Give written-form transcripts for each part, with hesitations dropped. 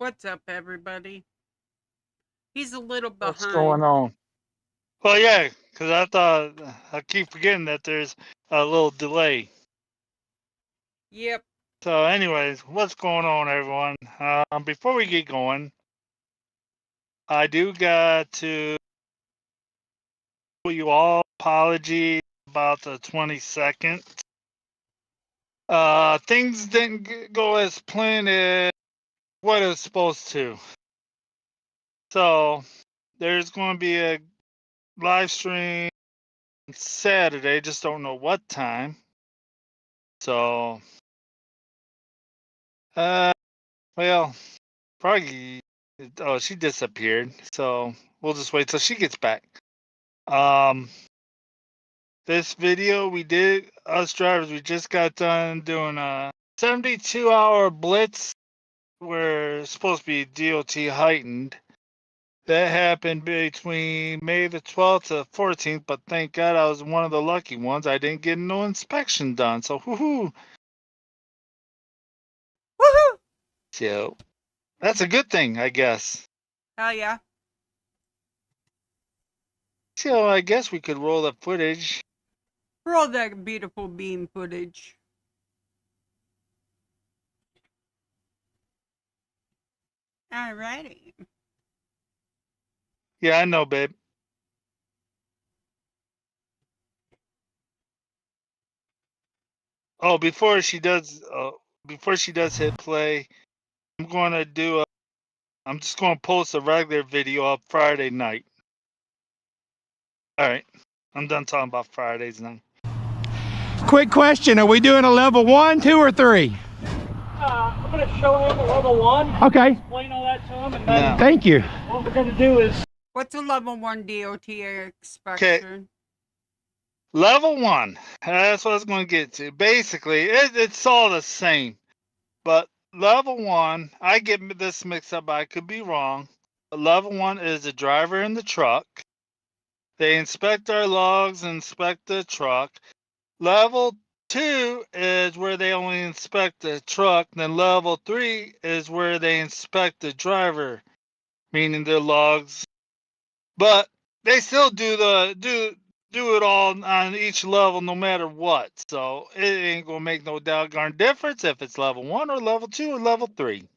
What's up, everybody? He's a little What's going behind. on? Well, yeah, because I thought I keep forgetting that there's a little delay. Yep. So, anyways, what's going on, everyone? Before we get going, I do got to owe you all apology about the 22nd. Things didn't go as planned as what it was supposed to. So, there's going to be a live stream Saturday, just don't know what time. So, well, probably. Oh, she disappeared. So we'll just wait till she gets back. This video we did, us drivers, we just got done doing a 72-hour blitz. We're supposed to be D.O.T heightened. That happened between May the 12th to 14th, but thank God I was one of the lucky ones. I didn't get no inspection done. So, woohoo! Woohoo! So, that's a good thing, I guess. Hell yeah. So, I guess we could roll the footage. Roll that beautiful beam footage. Alrighty. Yeah, I know, babe. Oh, before she does hit play, I'm gonna do I'm just gonna post a regular video up Friday night. All right, I'm done talking about Fridays now. Quick question: are we doing a level 1, 2, or 3? I'm going to show him a level 1. Okay. Explain all that to him, and then Thank you. what we're going to do is. What's a level 1 DOT inspection? Level 1. That's what I was going to get to. Basically, it's all the same. But level 1, I get this mixed up. I could be wrong. But level 1 is the driver in the truck. They inspect our logs, inspect the truck. Level 2 is where they only inspect the truck. Then level 3 is where they inspect the driver, meaning their logs. But they still do it all on each level, no matter what. So it ain't gonna make no doggone difference if it's level 1 or level 2 or level 3.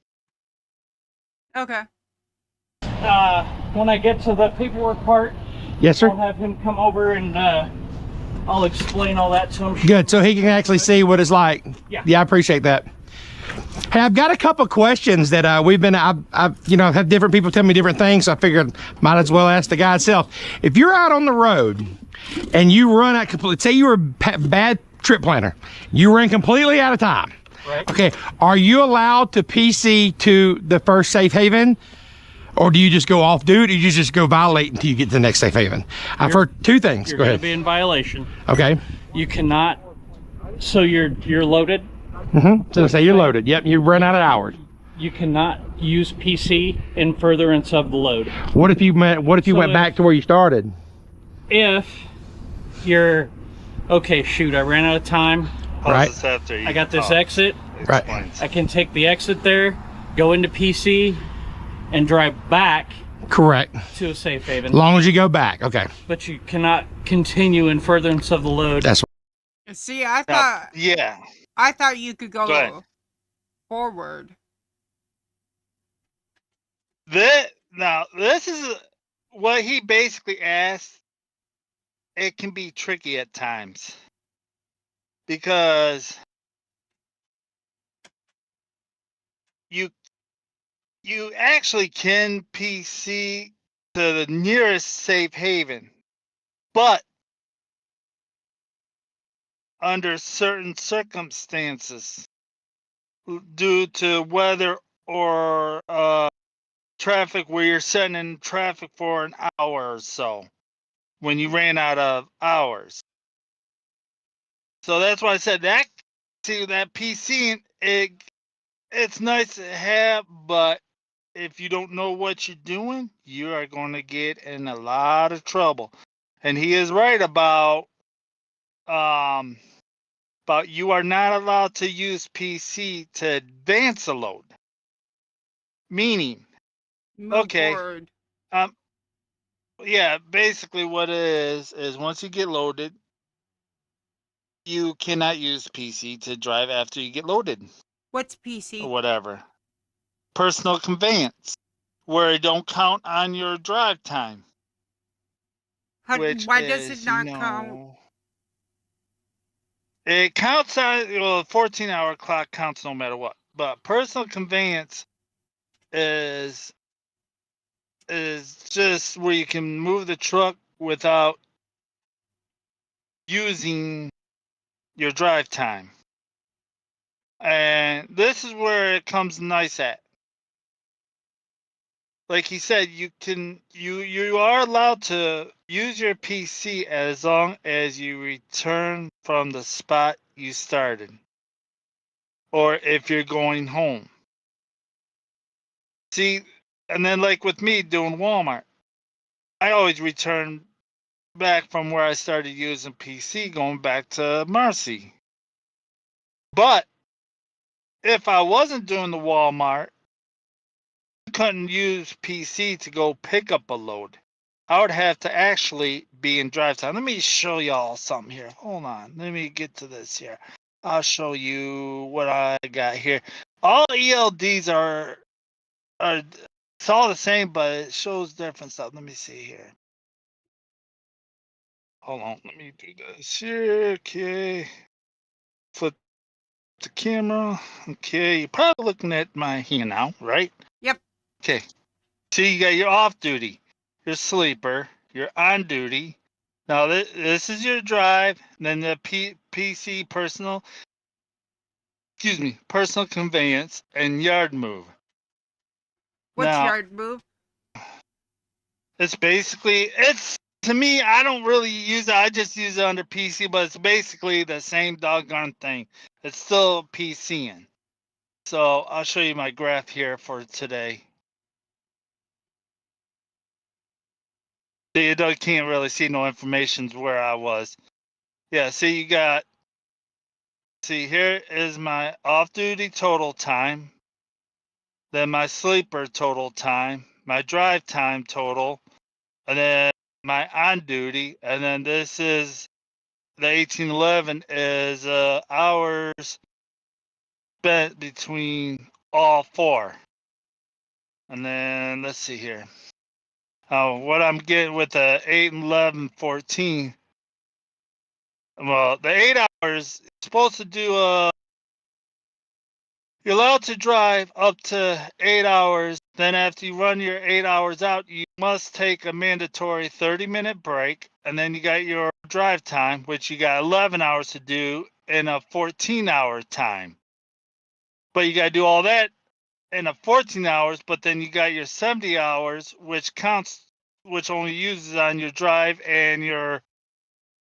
Okay. When I get to the paperwork part, Yes, sir. I'll have him come over and I'll explain all that to him. Good, so he can actually see what it's like. Yeah. I appreciate that. Hey, I've got a couple questions that I've had different people tell me different things, so I figured might as well ask the guy himself. If you're out on the road and you run out completely, say you were a bad trip planner, you ran completely out of time. Right. Okay, are you allowed to PC to the first safe haven? Or do you just go off duty? Or you just go violate until you get to the next safe haven? I've heard two things. You're Go going ahead. to be in violation. Okay. You cannot. So you're loaded. So say you're loaded. Yep, you run out of hours. You cannot use PC in furtherance of the load. What if you went back to where you started? If you're okay, shoot, I ran out of time. Right. After you I got this talk. exit. Right. I can take the exit there, go into PC, and drive back Correct. to a safe haven. As long as you go back. Okay. But you cannot continue in furtherance of the load. That's See, I thought Yeah. I thought you could Go ahead. go forward. This is what he basically asked. It can be tricky at times because you actually can PC to the nearest safe haven, but under certain circumstances, due to weather or traffic, where you're sitting in traffic for an hour or so when you ran out of hours. So that's why I said that. See, that PC, it's nice to have, but if you don't know what you're doing, you are going to get in a lot of trouble. And he is right about you are not allowed to use PC to advance a load. Meaning, Move okay, forward. yeah, basically what it is once you get loaded, you cannot use PC to drive after you get loaded What's or PC? whatever. Personal conveyance, where it don't count on your drive time. Why does it not count? It counts on, 14-hour clock counts no matter what. But personal conveyance is just where you can move the truck without using your drive time. And this is where it comes nice at. Like he said, you are allowed to use your PC as long as you return from the spot you started, or if you're going home. See, and then like with me doing Walmart, I always return back from where I started using PC, going back to Marcy. But if I wasn't doing the Walmart, I couldn't use PC to go pick up a load. I would have to actually be in drive time. Let me show y'all something here. Hold on. Let me get to this here. I'll show you what I got here. All ELDs are it's all the same, but it shows different stuff. Let me see here. Hold on. Let me do this here. Okay. Flip the camera. Okay, you're probably looking at my hand now, right? Yep. Okay. See, you got your off duty, your sleeper, your on duty. Now this is your drive, then the PC personal conveyance and yard move. What's Now, yard move? it's basically, to me, I don't really use it. I just use it under PC, but it's basically the same doggone thing. It's still PCing. So I'll show you my graph here for today. See, you can't really see no information where I was. Yeah, see, here is my off-duty total time, then my sleeper total time, my drive time total, and then my on-duty, and then this is the 1811 is hours spent between all four. And then let's see here. What I'm getting with the 8 and 11 14. Well, the 8 hours is supposed to do you're allowed to drive up to 8 hours. Then after you run your 8 hours out, you must take a mandatory 30-minute break. And then you got your drive time, which you got 11 hours to do in a 14-hour time. But you got to do all that in a 14 hours, but then you got your 70 hours, which only uses on your drive and your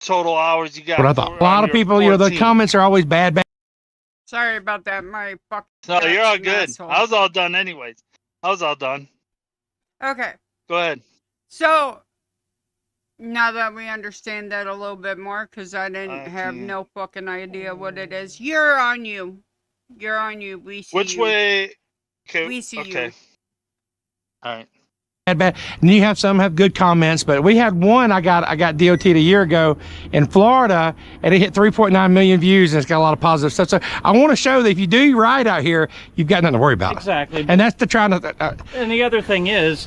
total hours you got. What I thought. A lot of people, 14. the comments are always bad. Sorry about that. My fucking. No, you're all good. Asshole. I was all done anyways. I was all done. Okay. Go ahead. So, now that we understand that a little bit more, because I didn't have no fucking idea what it is. You're on you. You're on you. We see Which you. way? Okay. We see okay. you. All right. Bad. And you have some have good comments, but we had one I got DOT a year ago in Florida, and it hit 3.9 million views, and it's got a lot of positive stuff. So I want to show that if you do right out here, you've got nothing to worry about. Exactly. And that's the trying to. And the other thing is,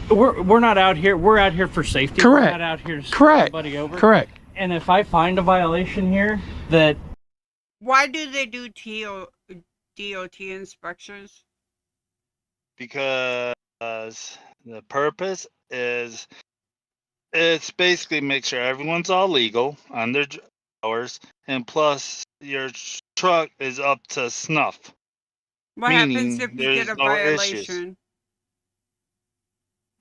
we're not out here. We're out here for safety. Correct. We're not out here to screw Correct. everybody over. Correct. And if I find a violation here that. Why do they do DOT inspections? Because the purpose is it's basically make sure everyone's all legal on their hours, and plus your truck is up to snuff. What happens if you get a violation?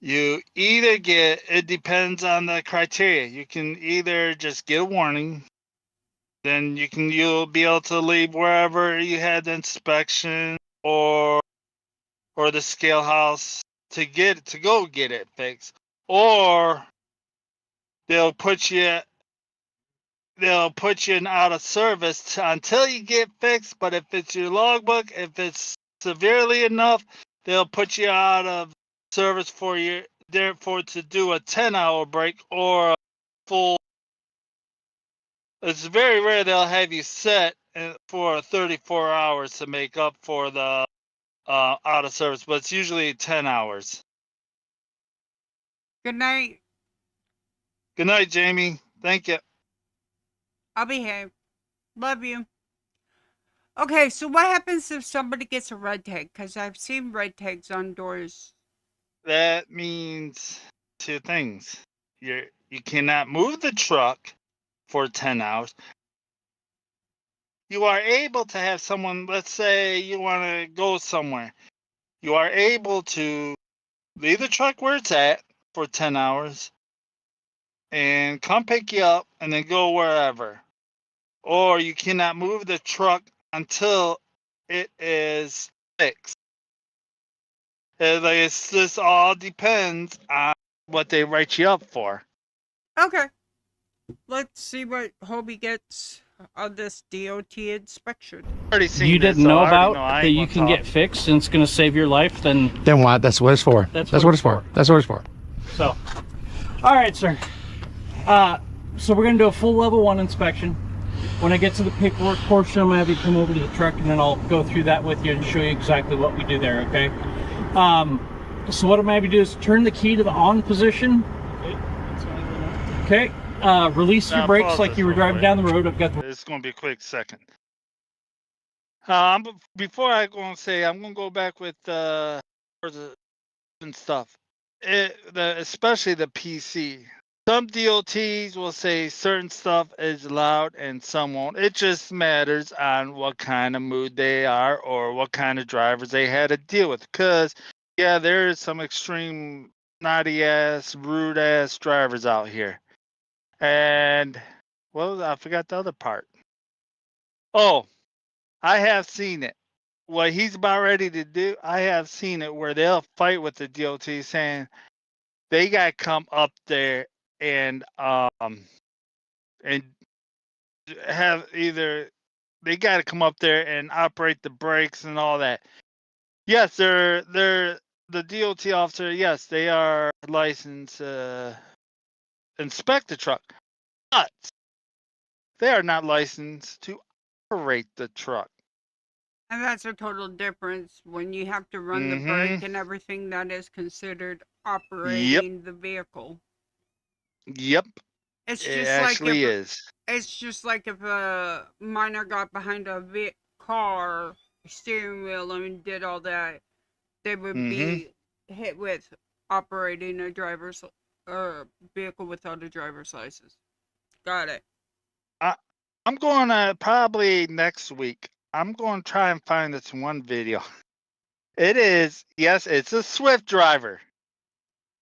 You either it depends on the criteria. You can either just get a warning, then you'll be able to leave wherever you had the inspection or the scale house to go get it fixed, or they'll put you in out of service until you get fixed. But if it's your logbook, if it's severely enough, they'll put you out of service to do a 10-hour break or a full. It's very rare they'll have you set for 34 hours to make up for the out of service, but it's usually 10 hours. Good night. Good night, Jamie. Thank you. I'll behave. Love you. Okay, so what happens if somebody gets a red tag? Because I've seen red tags on doors. That means two things. You cannot move the truck for 10 hours. You are able to have someone, let's say you want to go somewhere. You are able to leave the truck where it's at for 10 hours and come pick you up and then go wherever. Or you cannot move the truck until it is fixed. It just all depends on what they write you up for. Okay. Let's see what Hobie gets on this DOT inspection. You didn't know about that you can get fixed and it's going to save your life, then why? That's what it's for. That's what it's for. That's what it's for. So, all right, sir. So we're going to do a full level 1 inspection. When I get to the paperwork portion, I'm going to have you come over to the truck and then I'll go through that with you and show you exactly what we do there, okay? So what I'm going to have you do is turn the key to the on position. Okay. Release your brakes like you were driving down the road. I've got. It's going to be a quick second. Before I go and say, I'm gonna go back with and stuff. Especially the PC. Some DOTs will say certain stuff is allowed and some won't. It just matters on what kind of mood they are or what kind of drivers they had to deal with. Because, yeah, there is some extreme naughty ass, rude ass drivers out here. And, well, I forgot the other part. Oh, I have seen it. What he's about ready to do, I have seen it where they'll fight with the DOT saying they got to come up there and and have either they got to come up there and operate the brakes and all that. Yes, they're the DOT officer. Yes, they are licensed inspect the truck, but they are not licensed to operate the truck. And that's a total difference. When you have to run the Mm-hmm. brake and everything, that is considered Yep. operating the vehicle. Yep. It's It just like actually if is. it's just like if a minor got behind a car steering wheel and did all that, they would Mm-hmm. be hit with operating a driver's vehicle without a driver's license. Got it. I'm going to probably next week. I'm going to try and find this one video. It is, yes, it's a Swift driver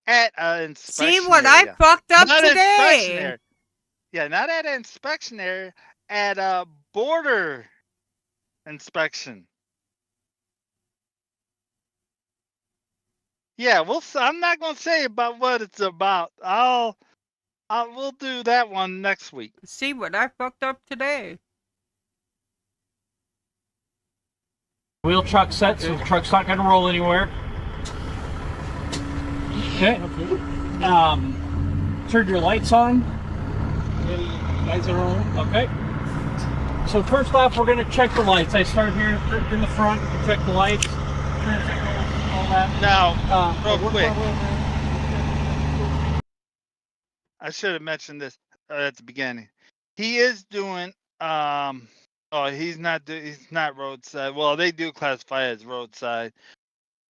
at an inspection See what area. I fucked up Not inspection today? area. Yeah, not at an inspection area, at a border inspection. Yeah, I'm not going to say about what it's about. We'll do that one next week. See what I fucked up today? Wheel chuck set, so the truck's not gonna roll anywhere. Okay. Turn your lights on. Lights are on. Okay. So first off, we're gonna check the lights. I start here in the front. Check the lights. All that. Now, real quick, I should have mentioned this at the beginning. He is doing he's not roadside. Well, they do classify it as roadside,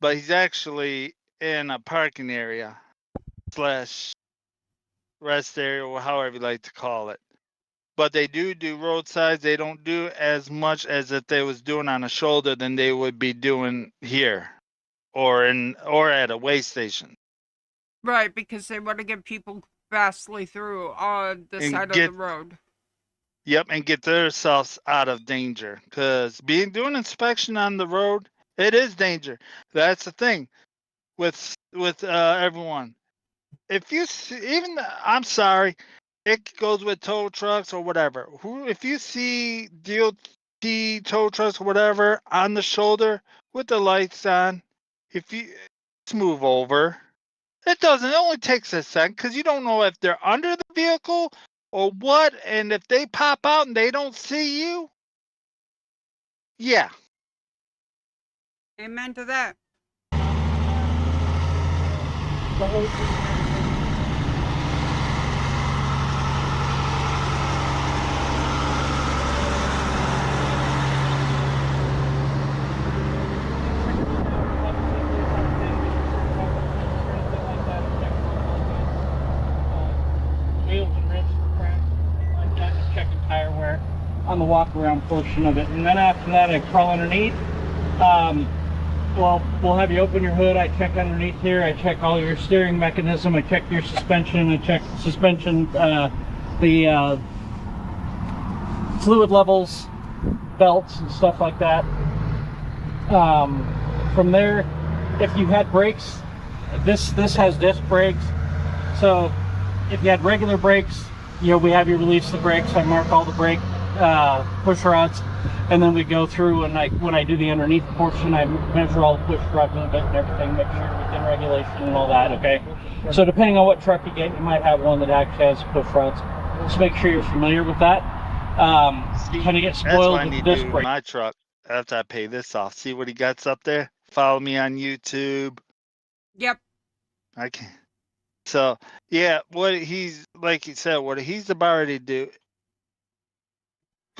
but he's actually in a parking area / rest area, or however you like to call it. But they do roadsides. They don't do as much as if they was doing on a shoulder than they would be doing here or at a way station. Right, because they want to get people fastly through on the side of the road. Yep, and get themselves out of danger. Because doing inspection on the road, it is danger. That's the thing with everyone. If you see, I'm sorry, it goes with tow trucks or whatever. If you see DOT tow trucks or whatever on the shoulder with the lights on, if you just move over. It only takes a second because you don't know if they're under the vehicle or what, and if they pop out and they don't see you, yeah. Amen to that. On the walk around portion of it, and then after that I crawl underneath. Well, we'll have you open your hood. I check underneath here. I check all your steering mechanism. I check your suspension. I check suspension, the fluid levels, belts, and stuff like that. From there, if you had brakes, this has disc brakes. So if you had regular brakes, we have you release the brakes. I mark all the brake push rods, and then we go through, and when I do the underneath portion, I measure all the push rod movement and everything, make sure you're within regulation and all that. Okay, so depending on what truck you get, you might have one that actually has push rods. Just make sure you're familiar with that. You kind of get spoiled with disc brakes. My truck after I pay this off. See what he got up there? Follow me on YouTube. Yep. I can. So yeah, what he's about to do.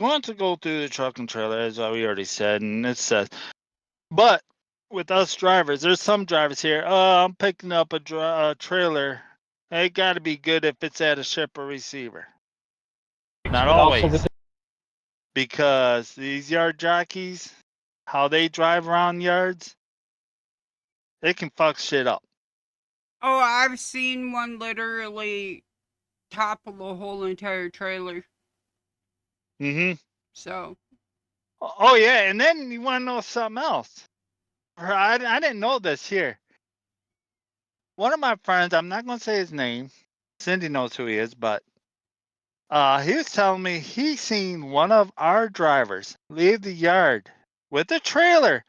going to go through the truck and trailer, as we already said, and it says, but with us drivers, there's some drivers here. I'm picking up a trailer. It got to be good if it's at a ship or receiver. Not But also always, with because these yard jockeys, how they drive around yards, they can fuck shit up. Oh, I've seen one literally topple the whole entire trailer. Mm-hmm. So. Oh yeah, and then you want to know something else? I didn't know this here. One of my friends, I'm not going to say his name. Cindy knows who he is, but he was telling me he seen one of our drivers leave the yard with a trailer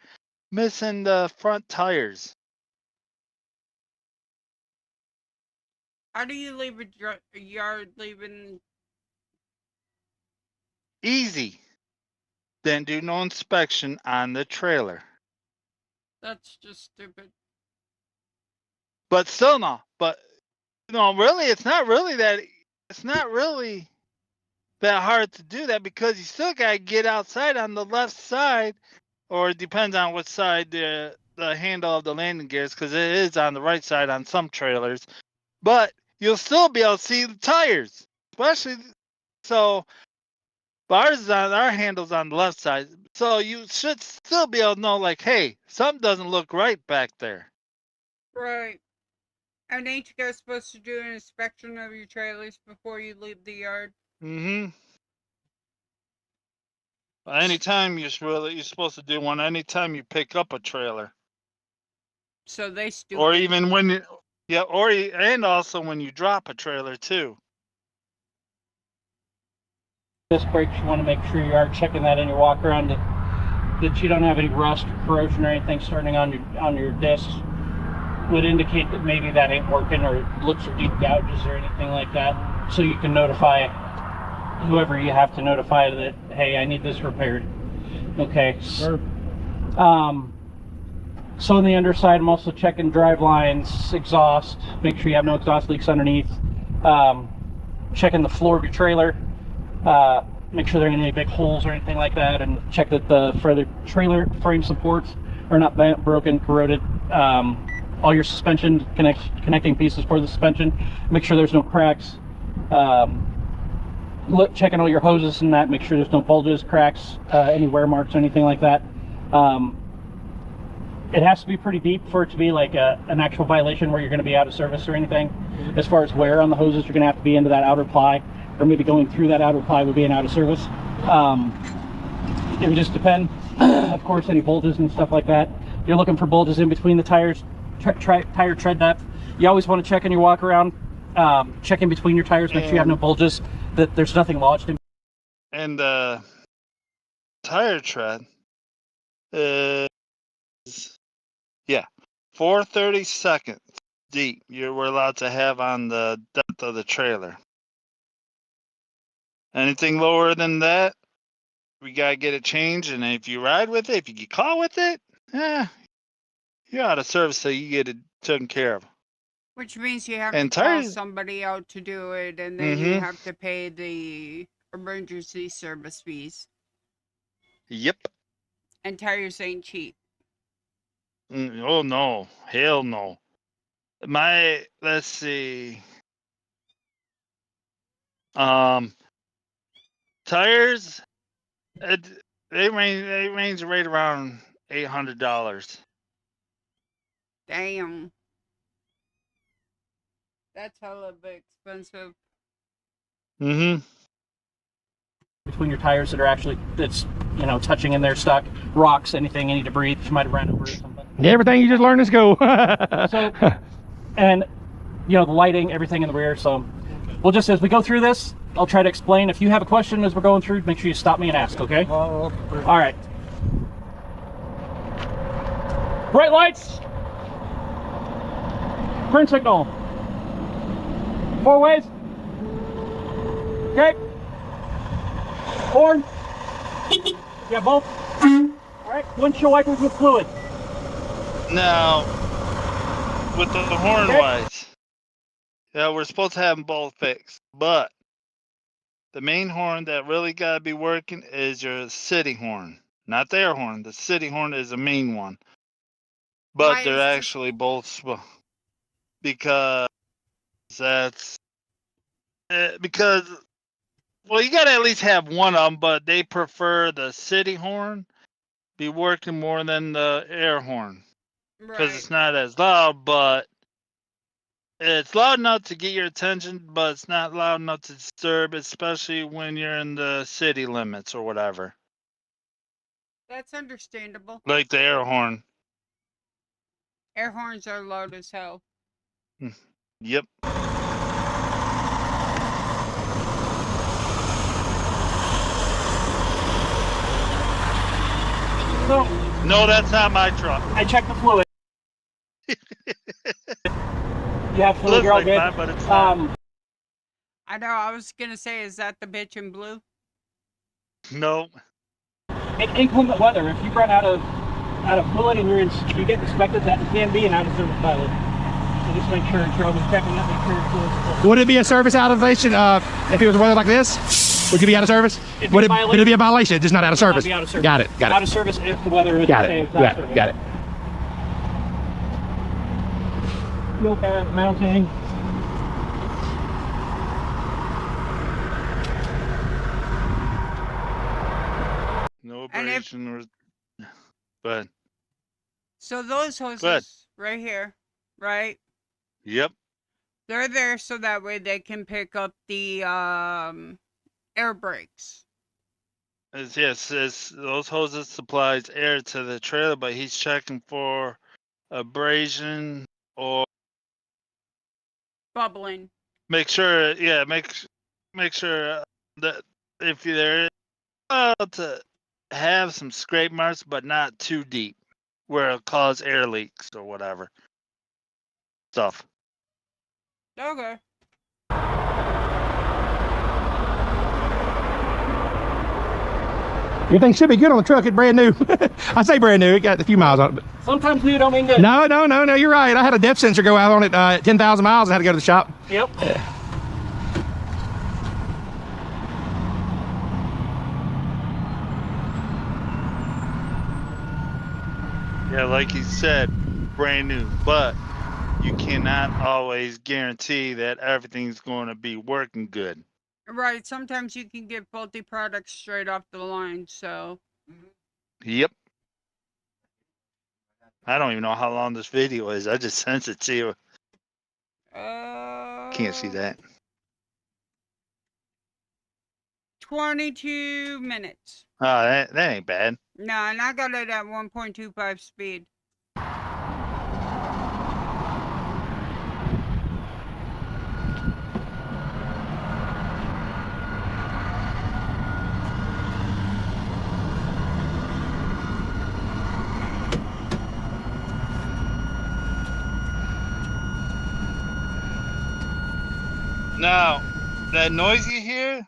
missing the front tires. How do you leave a yard leaving? Easy. Then do no inspection on the trailer. That's just stupid. But still no. But no, really, it's not really that hard to do that, because you still gotta get outside on the left side, or it depends on what side the handle of the landing gear is, because it is on the right side on some trailers. But you'll still be able to see the tires, especially so. But our handle's on the left side, so you should still be able to know, like, hey, something doesn't look right back there. Right. And ain't you guys supposed to do an inspection of your trailers before you leave the yard? Mm-hmm. Anytime you're supposed to do one anytime you pick up a trailer. So they stupid. Or even when you, yeah, and also when you drop a trailer too. disc brakes, you want to make sure you are checking that in your walk around, that you don't have any rust or corrosion or anything starting on your discs. Would indicate that maybe that ain't working, or looks or deep gouges or anything like that, so you can notify whoever you have to notify that, hey, I need this repaired. Okay. Sure. So on the underside, I'm also checking drive lines, exhaust, make sure you have no exhaust leaks underneath. Checking the floor of your trailer, make sure there ain't any big holes or anything like that, and check that the further trailer frame supports are not broken, corroded. All your suspension connecting pieces for the suspension, make sure there's no cracks. Checking all your hoses and that, make sure there's no bulges, cracks, any wear marks, anything like that. It has to be pretty deep for it to be like an actual violation where you're going to be out of service or anything. As far as wear on the hoses, you're going to have to be into that outer ply, or maybe going through that outer ply would be an out of service. It would just depend. Of course, any bulges and stuff like that. You're looking for bulges in between the tires, tire tread depth. You always want to check in your walk around, check in between your tires, make sure you have no bulges, that there's nothing lodged in. And tire tread is, yeah, 4/32 deep. We're allowed to have on the depth of the trailer. Anything lower than that, we gotta get it changed. And if you ride with it, if you get caught with it, you're out of service, so you get it taken care of. Which means you have to call somebody out to do it, and then you have to pay the emergency service fees. Yep. And tires ain't cheap. Oh no, hell no. Let's see. Tires, they range right around $800. Damn. That's hella bit expensive. Between your tires that are actually, that's, touching in there, stuck, rocks, anything, any debris that you might have ran over or something. Yeah, everything you just learned is go. So, and the lighting, everything in the rear. So we'll just, as we go through this, I'll try to explain. If you have a question as we're going through, make sure you stop me and ask, okay? All right. Bright lights. Turn signal. 4 ways. Okay. Horn. Yeah, both. All right. Windshield wipers with fluid. Now, with the horn lights, yeah, we're supposed to have them both fixed, but The main horn that really got to be working is your city horn, not the air horn. The city horn is the main one, but Why they're is this? actually both because that's because well, you got to at least have one of them, but they prefer the city horn be working more than the air horn because Right. it's not as loud, but it's loud enough to get your attention, but it's not loud enough to disturb, especially when you're in the city limits or whatever. That's understandable. Like the air horn. Air horns are loud as hell. Yep. So No, that's not my truck. I checked the fluid. You have fluid, Looks you're all like good. mine, but it's not. I know. I was gonna say, is that the bitch in blue? No. In inclement weather, if you run out of fluid and you get inspected, that can be an out of service violation. So just make sure you're always checking that, make sure your fluid's full. Would it be a service violation if it was weather like this? Would you be out of service? It'd Would be it, a violation. would it be a violation? Just not out of It would not service. be out of service. Got it. Got Out it. of service if the weather is Got the same. it. Got it. Fuel cap, mounting. No And if- abrasion or. But So those hoses right here, right? yep. They're there so that way they can pick up the air brakes. Yes, those hoses supplies air to the trailer, but he's checking for abrasion or Bubbling. make sure. Yeah, make sure that if there is to have some scrape marks, but not too deep, where it'll cause air leaks or whatever stuff. Okay. Everything should be good on the truck. It's brand new. I say brand new. It got a few miles on it. But Sometimes new don't mean good. no. You're right. I had a depth sensor go out on it 10,000 miles. I had to go to the shop. Yep. Yeah, like you said, brand new, but you cannot always guarantee that everything's going to be working good. Right. Sometimes you can get faulty products straight off the line. So. Yep. I don't even know how long this video is. I just sent it to you. Can't see that. 22 minutes. Oh, that ain't bad. No, and I got it at 1.25 speed. Now, that noise you hear,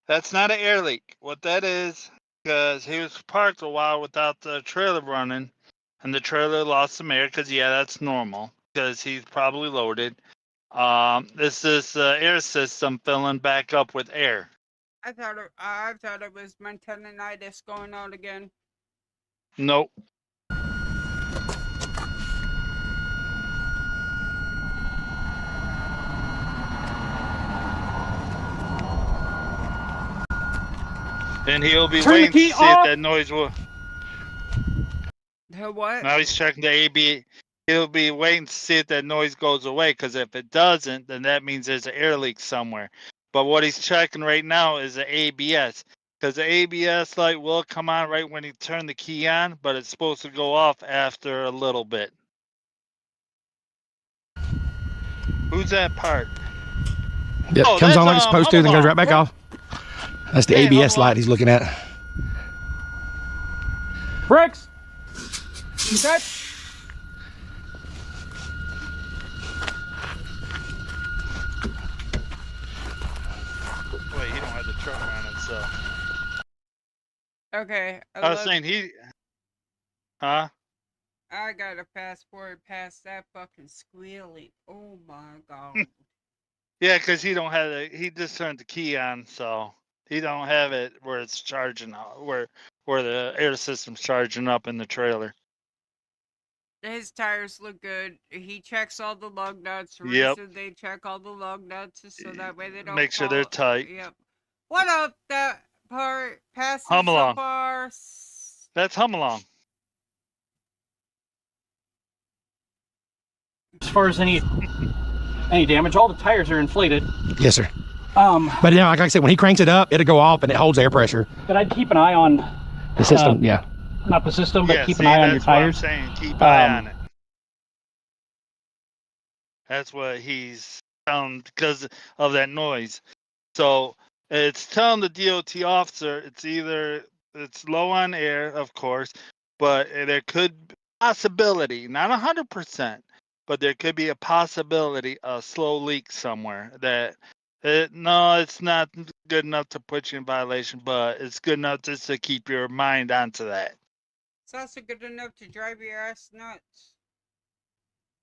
that's not an air leak. What that is, because he was parked a while without the trailer running, and the trailer lost some air, because, yeah, that's normal, because he's probably loaded. This is the air system filling back up with air. I thought it was my tendonitis going out again. Nope. And he'll be Turn the waiting to key see off. if that noise will. The what? Now he's checking the AB. He'll be waiting to see if that noise goes away, because if it doesn't, then that means there's an air leak somewhere. But what he's checking right now is the ABS, because the ABS light will come on right when he turn the key on, but it's supposed to go off after a little bit. Who's that part? Yep, Oh, comes that's, on like it's supposed to, then goes right back Yep. off. That's the Hey, ABS hold on. light he's looking at. Brakes. Set. Wait, he don't have the truck running, so. Okay. I was saying he. Huh? I gotta fast forward past that fucking squealing. Oh my god. Yeah, because he don't have it. He just turned the key on, so he don't have it where it's charging, where the air system's charging up in the trailer. His tires look good. He checks all the lug nuts. The Yep. reason they check all the lug nuts is so that way they don't Make sure they're tight. Yep. What up? That part passes Hum so along. far. That's hum along. As far as any damage, all the tires are inflated. Yes, sir. But But like I said, when he cranks it up, it'll go off and it holds air pressure. I'd keep an eye on The system, yeah. not the system, but Yeah, keep see, an eye on your that's what I'm tires. saying. Keep an eye on it. That's what he's telling because of that noise. So it's telling the DOT officer it's low on air, of course, but there could be a possibility, not 100%, but there could be a possibility of slow leak somewhere. No, it's not good enough to put you in violation, but it's good enough just to keep your mind onto that. It's also good enough to drive your ass nuts.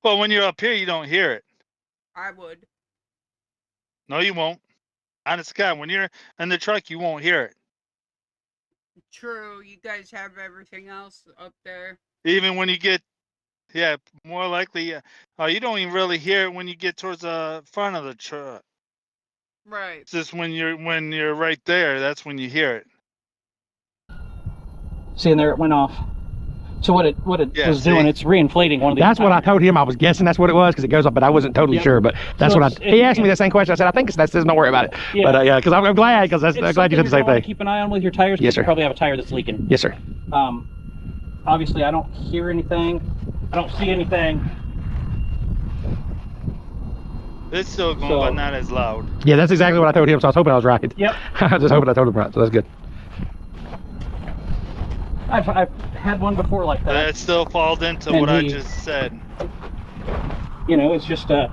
Well, when you're up here, you don't hear it. I would. No, you won't. Honest to God, when you're in the truck, you won't hear it. True, you guys have everything else up there. Even when you get, yeah, more likely, you don't even really hear it when you get towards the front of the truck. Right. It's just when you're right there, that's when you hear it. See, and there it went off. So what it Yeah, was doing, see? it's reinflating one of these. That's what I tires. told him. I was guessing that's what it was because it goes up, but I wasn't totally Yep. sure. But that's So what it's- he asked me the same question. I said, I think it's that. Don't worry about it. Yeah. But yeah, because I'm glad because I'm It's glad you said the something same you're gonna thing. Keep an eye on with your tires. Yes, You sir. probably have a tire that's leaking. Yes, sir. Obviously, I don't hear anything. I don't see anything. It's still going, So- but not as loud. Yeah, that's exactly what I told him. So I was hoping I was right. Yep. I was just hoping I told him right. So that's good. I've had one before like that. That still falls into And what I he- just said. You know, it's just a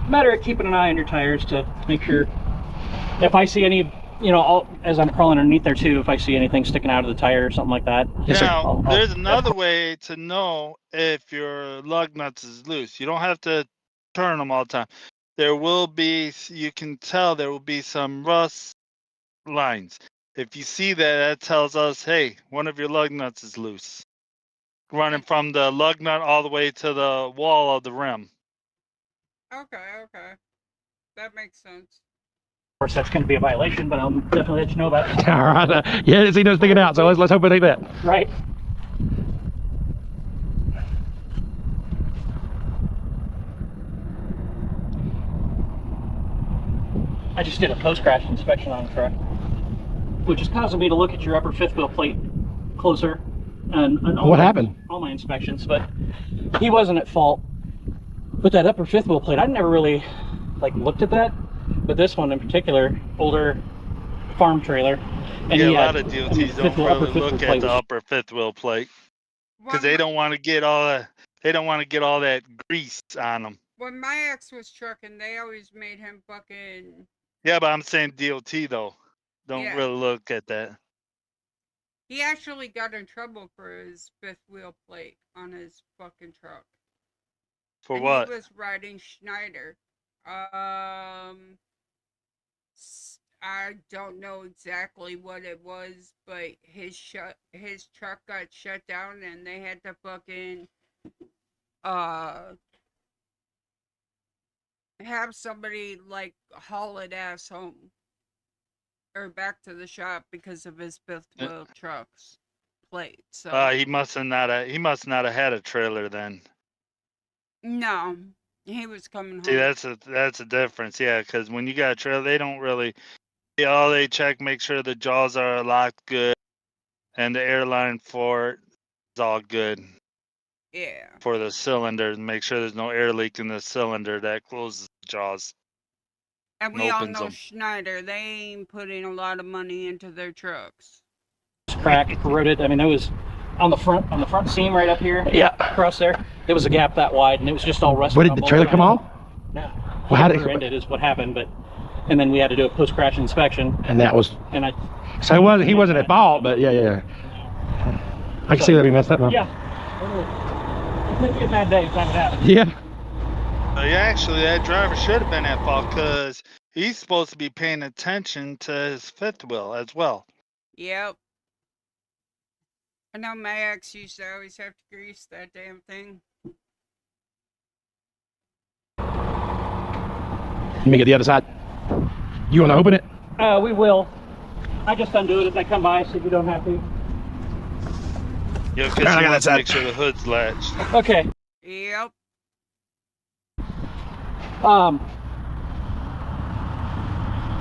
matter of keeping an eye on your tires to make sure. If I see any, as I'm crawling underneath there too, if I see anything sticking out of the tire or something like that. Yes, sir. Now, there's another way to know if your lug nuts is loose. You don't have to turn them all the time. You can tell there will be some rust lines. If you see that tells us, hey, one of your lug nuts is loose. Running from the lug nut all the way to the wall of the rim. Okay. That makes sense. Of course, that's going to be a violation, but I'll definitely let you know about it. All right. Yeah, I see no sticking out. So let's hope it ain't that. Right. I just did a post-crash inspection on the truck, which is causing me to look at your upper fifth wheel plate closer. And all What my- happened? All my inspections, but he wasn't at fault. But that upper fifth wheel plate, I never really looked at that. But this one in particular, older farm trailer, and Yeah, he a had, lot of DOTs fifth don't wheel- upper really fifth wheel look plate at the was- upper fifth wheel plate because When they don't want to get all that grease on them. When my ex was trucking, they always made him fucking. Yeah, but I'm saying DOT though. Don't Yeah. really look at that. He actually got in trouble for his fifth wheel plate on his fucking truck. For And what? He was riding Schneider. I don't know exactly what it was, but his truck got shut down, and they had to fucking have somebody haul it ass home or back to the shop because of his fifth wheel truck's plate. So He must not have had a trailer then. no, he was coming home. See, that's a difference. Yeah, because when you got a trailer, they don't really. All they check, make sure the jaws are locked good, and the airline for it is all good Yeah. for the cylinder. Make sure there's no air leak in the cylinder that closes the jaws. And we all opens know them. Schneider, they ain't putting a lot of money into their trucks. It's cracked, corroded. I mean, there was on the front seam right up here. Yeah. Across there, there was a gap that wide, and it was just all rusted. What did on the both trailer sides. come off? No. Well, how did It ended is what happened, and then we had to do a post-crash inspection, And that was and so he wasn't at fault, but yeah. I can see that he messed up. Huh? yeah. It could be a bad day if that would happen. Yeah. Yeah, actually, that driver should have been at fault because he's supposed to be paying attention to his fifth wheel as well. Yep. I know my ex used to always have to grease that damn thing. Let me get the other side. You want to open it? We will. I just undo it as I come by, so you don't have to. Yeah, because I you got want to that make sure the hood's latched. Okay. Yep.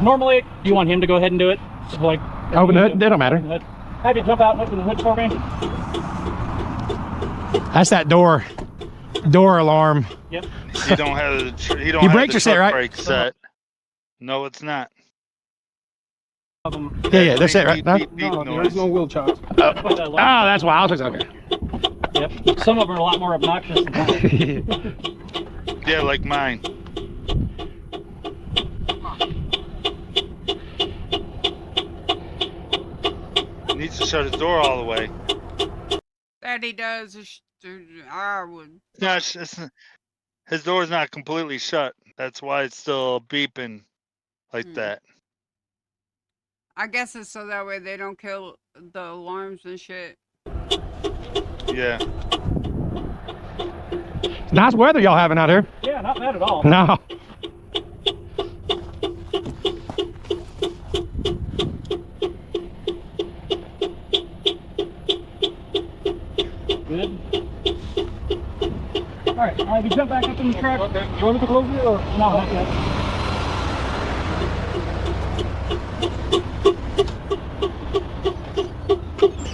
Normally, do you want him to go ahead and do it? So, like, Open the hood? That don't matter. Have you jump out and open the hood for me? That's that door alarm. Yep. He don't have the Your have brakes the are set, truck right? brake set. No, it's not. Yeah, that's it, right? No? No, there noise. is no wheel charge. Oh, that's why. I was like, okay. Yep. Some of them are a lot more obnoxious than that. Yeah, like mine. He needs to shut his door all the way. That he does. I would. His door's not completely shut. That's why it's still beeping like that. I guess it's so that way they don't kill the alarms and shit. Yeah. Nice weather y'all having out here. Yeah, not bad at all. No. Good. All right, I'll have you jump back up in the truck. Okay. You want me to close it or no? Not yet.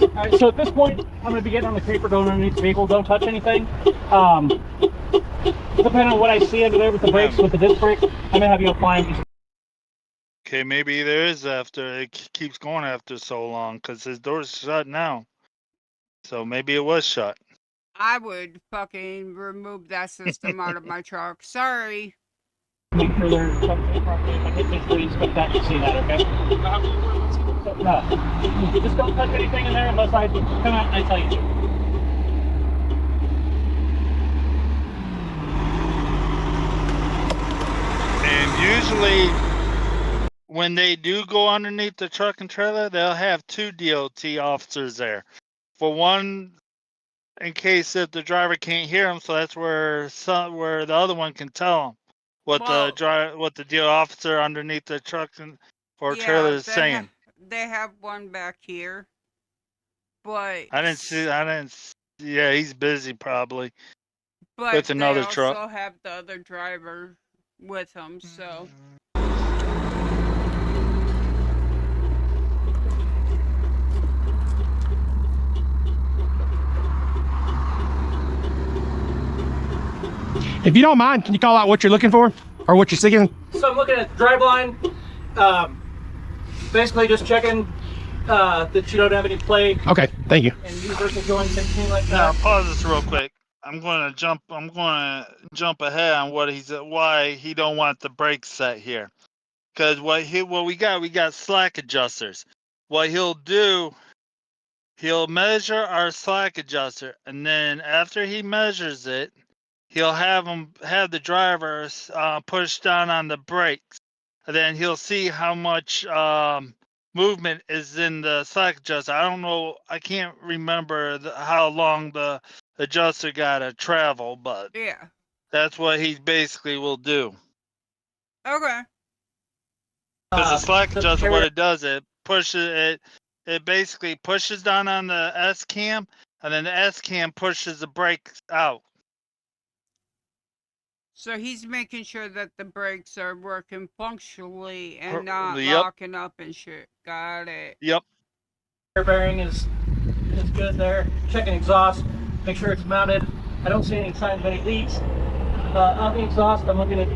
All right, so at this point, I'm going to be getting on the creeper going underneath the vehicle. Don't touch anything. Depending on what I see under there with the brakes, with the disc brake, I'm going to have you applying these. Okay, maybe there is after it keeps going after so long because his door's shut now. So maybe it was shut. I would fucking remove that system out of my truck. Sorry. Make sure they're functioning properly. If I hit this, please expect that to see that, okay? Just don't touch anything in there unless I come out and I tell you to. And usually, when they do go underneath the truck and trailer, they'll have 2 DOT officers there. For one, in case if the driver can't hear him, so that's where the other one can tell him what the DOT officer underneath the truck or trailer is saying. They have one back here, but I didn't see. Yeah, he's busy probably. But with another truck. They also have the other driver with him, so. If you don't mind, can you call out what you're looking for or what you're seeking? So I'm looking at the drive line. Basically just checking that you don't have any play. Okay, thank you. And universal joints, anything like Now that. pause this real quick. I'm gonna jump ahead on why he don't want the brake set here. Because we got slack adjusters. What he'll do, he'll measure our slack adjuster, and then after he measures it, he'll have the driver push down on the brakes, and then he'll see how much movement is in the slack adjuster. I don't know. I can't remember how long the adjuster got to travel, but yeah, that's what he basically will do. Okay. Because the slack adjuster, what it does, it basically pushes down on the S cam, and then the S cam pushes the brakes out. So he's making sure that the brakes are working functionally and not Yep. locking up and shit. Got it. Yep. Air bearing is good there. Checking exhaust, make sure it's mounted. I don't see any signs of any leaks. On the exhaust, I'm looking at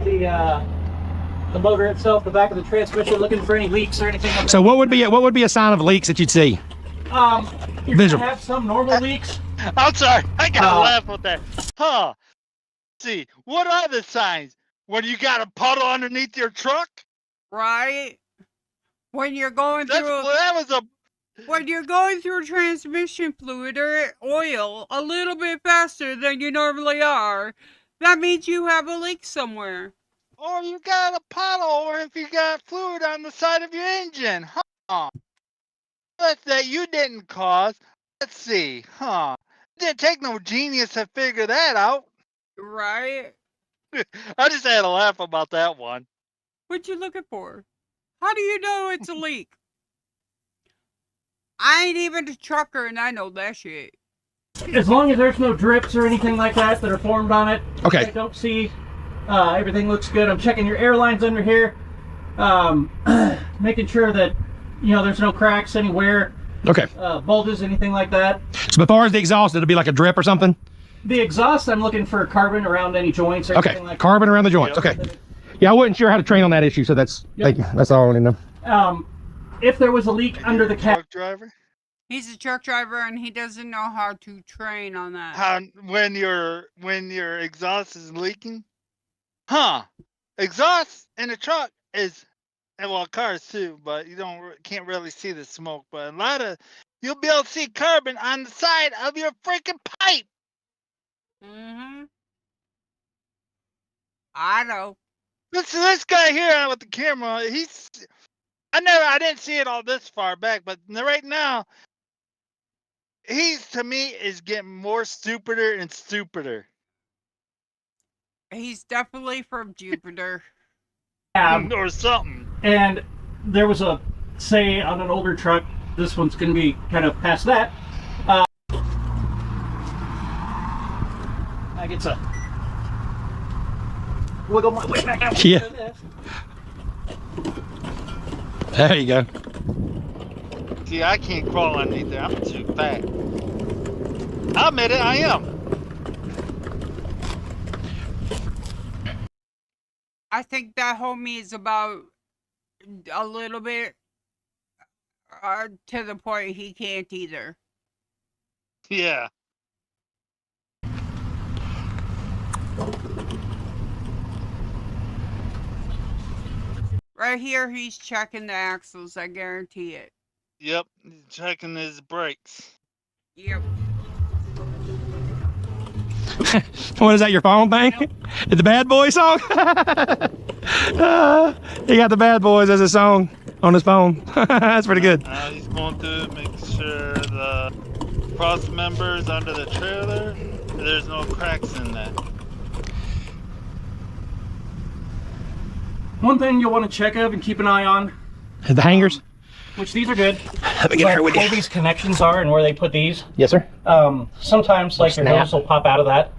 the motor itself, the back of the transmission, looking for any leaks or anything like that. So what would be a sign of leaks that you'd see? You're Visual. gonna have some normal leaks. I'm sorry. I gotta laugh with that. Huh. See, what are the signs? When you got a puddle underneath your truck? Right? When you're going through when you're going through transmission fluid or oil a little bit faster than you normally are, That means you have a leak somewhere. Or you got a puddle, or if you got fluid on the side of your engine. Huh. That you didn't cause. Let's see. Huh. It didn't take no genius to figure that out. Right? I just had to laugh about that one. What you looking for? How do you know it's a leak? I ain't even a trucker and I know that shit. As long as there's no drips or anything like that that are formed on it. Okay. I don't see. Everything looks good. I'm checking your airlines under here. Making sure that, you know, there's no cracks anywhere. Okay. Bulges, anything like that. So as far as the exhaust, it'll be like a drip or something? The exhaust, I'm looking for carbon around any joints or anything like Carbon around the joints. Yep. Okay. Yeah, I wasn't sure how to train on that issue, so that's thank you. That's all I want to know. If there was a leak under the cab. Truck driver? He's a truck driver and he doesn't know how to train on that. How when your exhaust is leaking? Huh. Exhaust in a truck is, and well, cars too, but you can't really see the smoke. But a lot of you'll be able to see carbon on the side of your freaking pipe. Mm-hmm. I know. This guy here with the camera, I didn't see it all this far back, but right now, to me is getting more stupider and stupider. He's definitely from Jupiter. Or something. And there was a, say, on an older truck, this one's going to be kind of past that. I get to wiggle my way back out. Yeah. There you go. See, I can't crawl underneath there. I'm too fat. I admit it, I am. I think that homie is about a little bit to the point he can't either. Yeah. Right here, he's checking the axles. I guarantee it. Yep. He's checking his brakes. Yep. What is that, your phone thing? The Bad Boy song? He got the Bad Boys as a song on his phone. That's pretty good. Now he's going to make sure the cross members under the trailer, there's no cracks in that. One thing you'll want to check of and keep an eye on, The hangers? which these are good. Let me get her with Where you. these connections are and where they put these. Yes, sir. Sometimes like your Snap. hose will pop out of that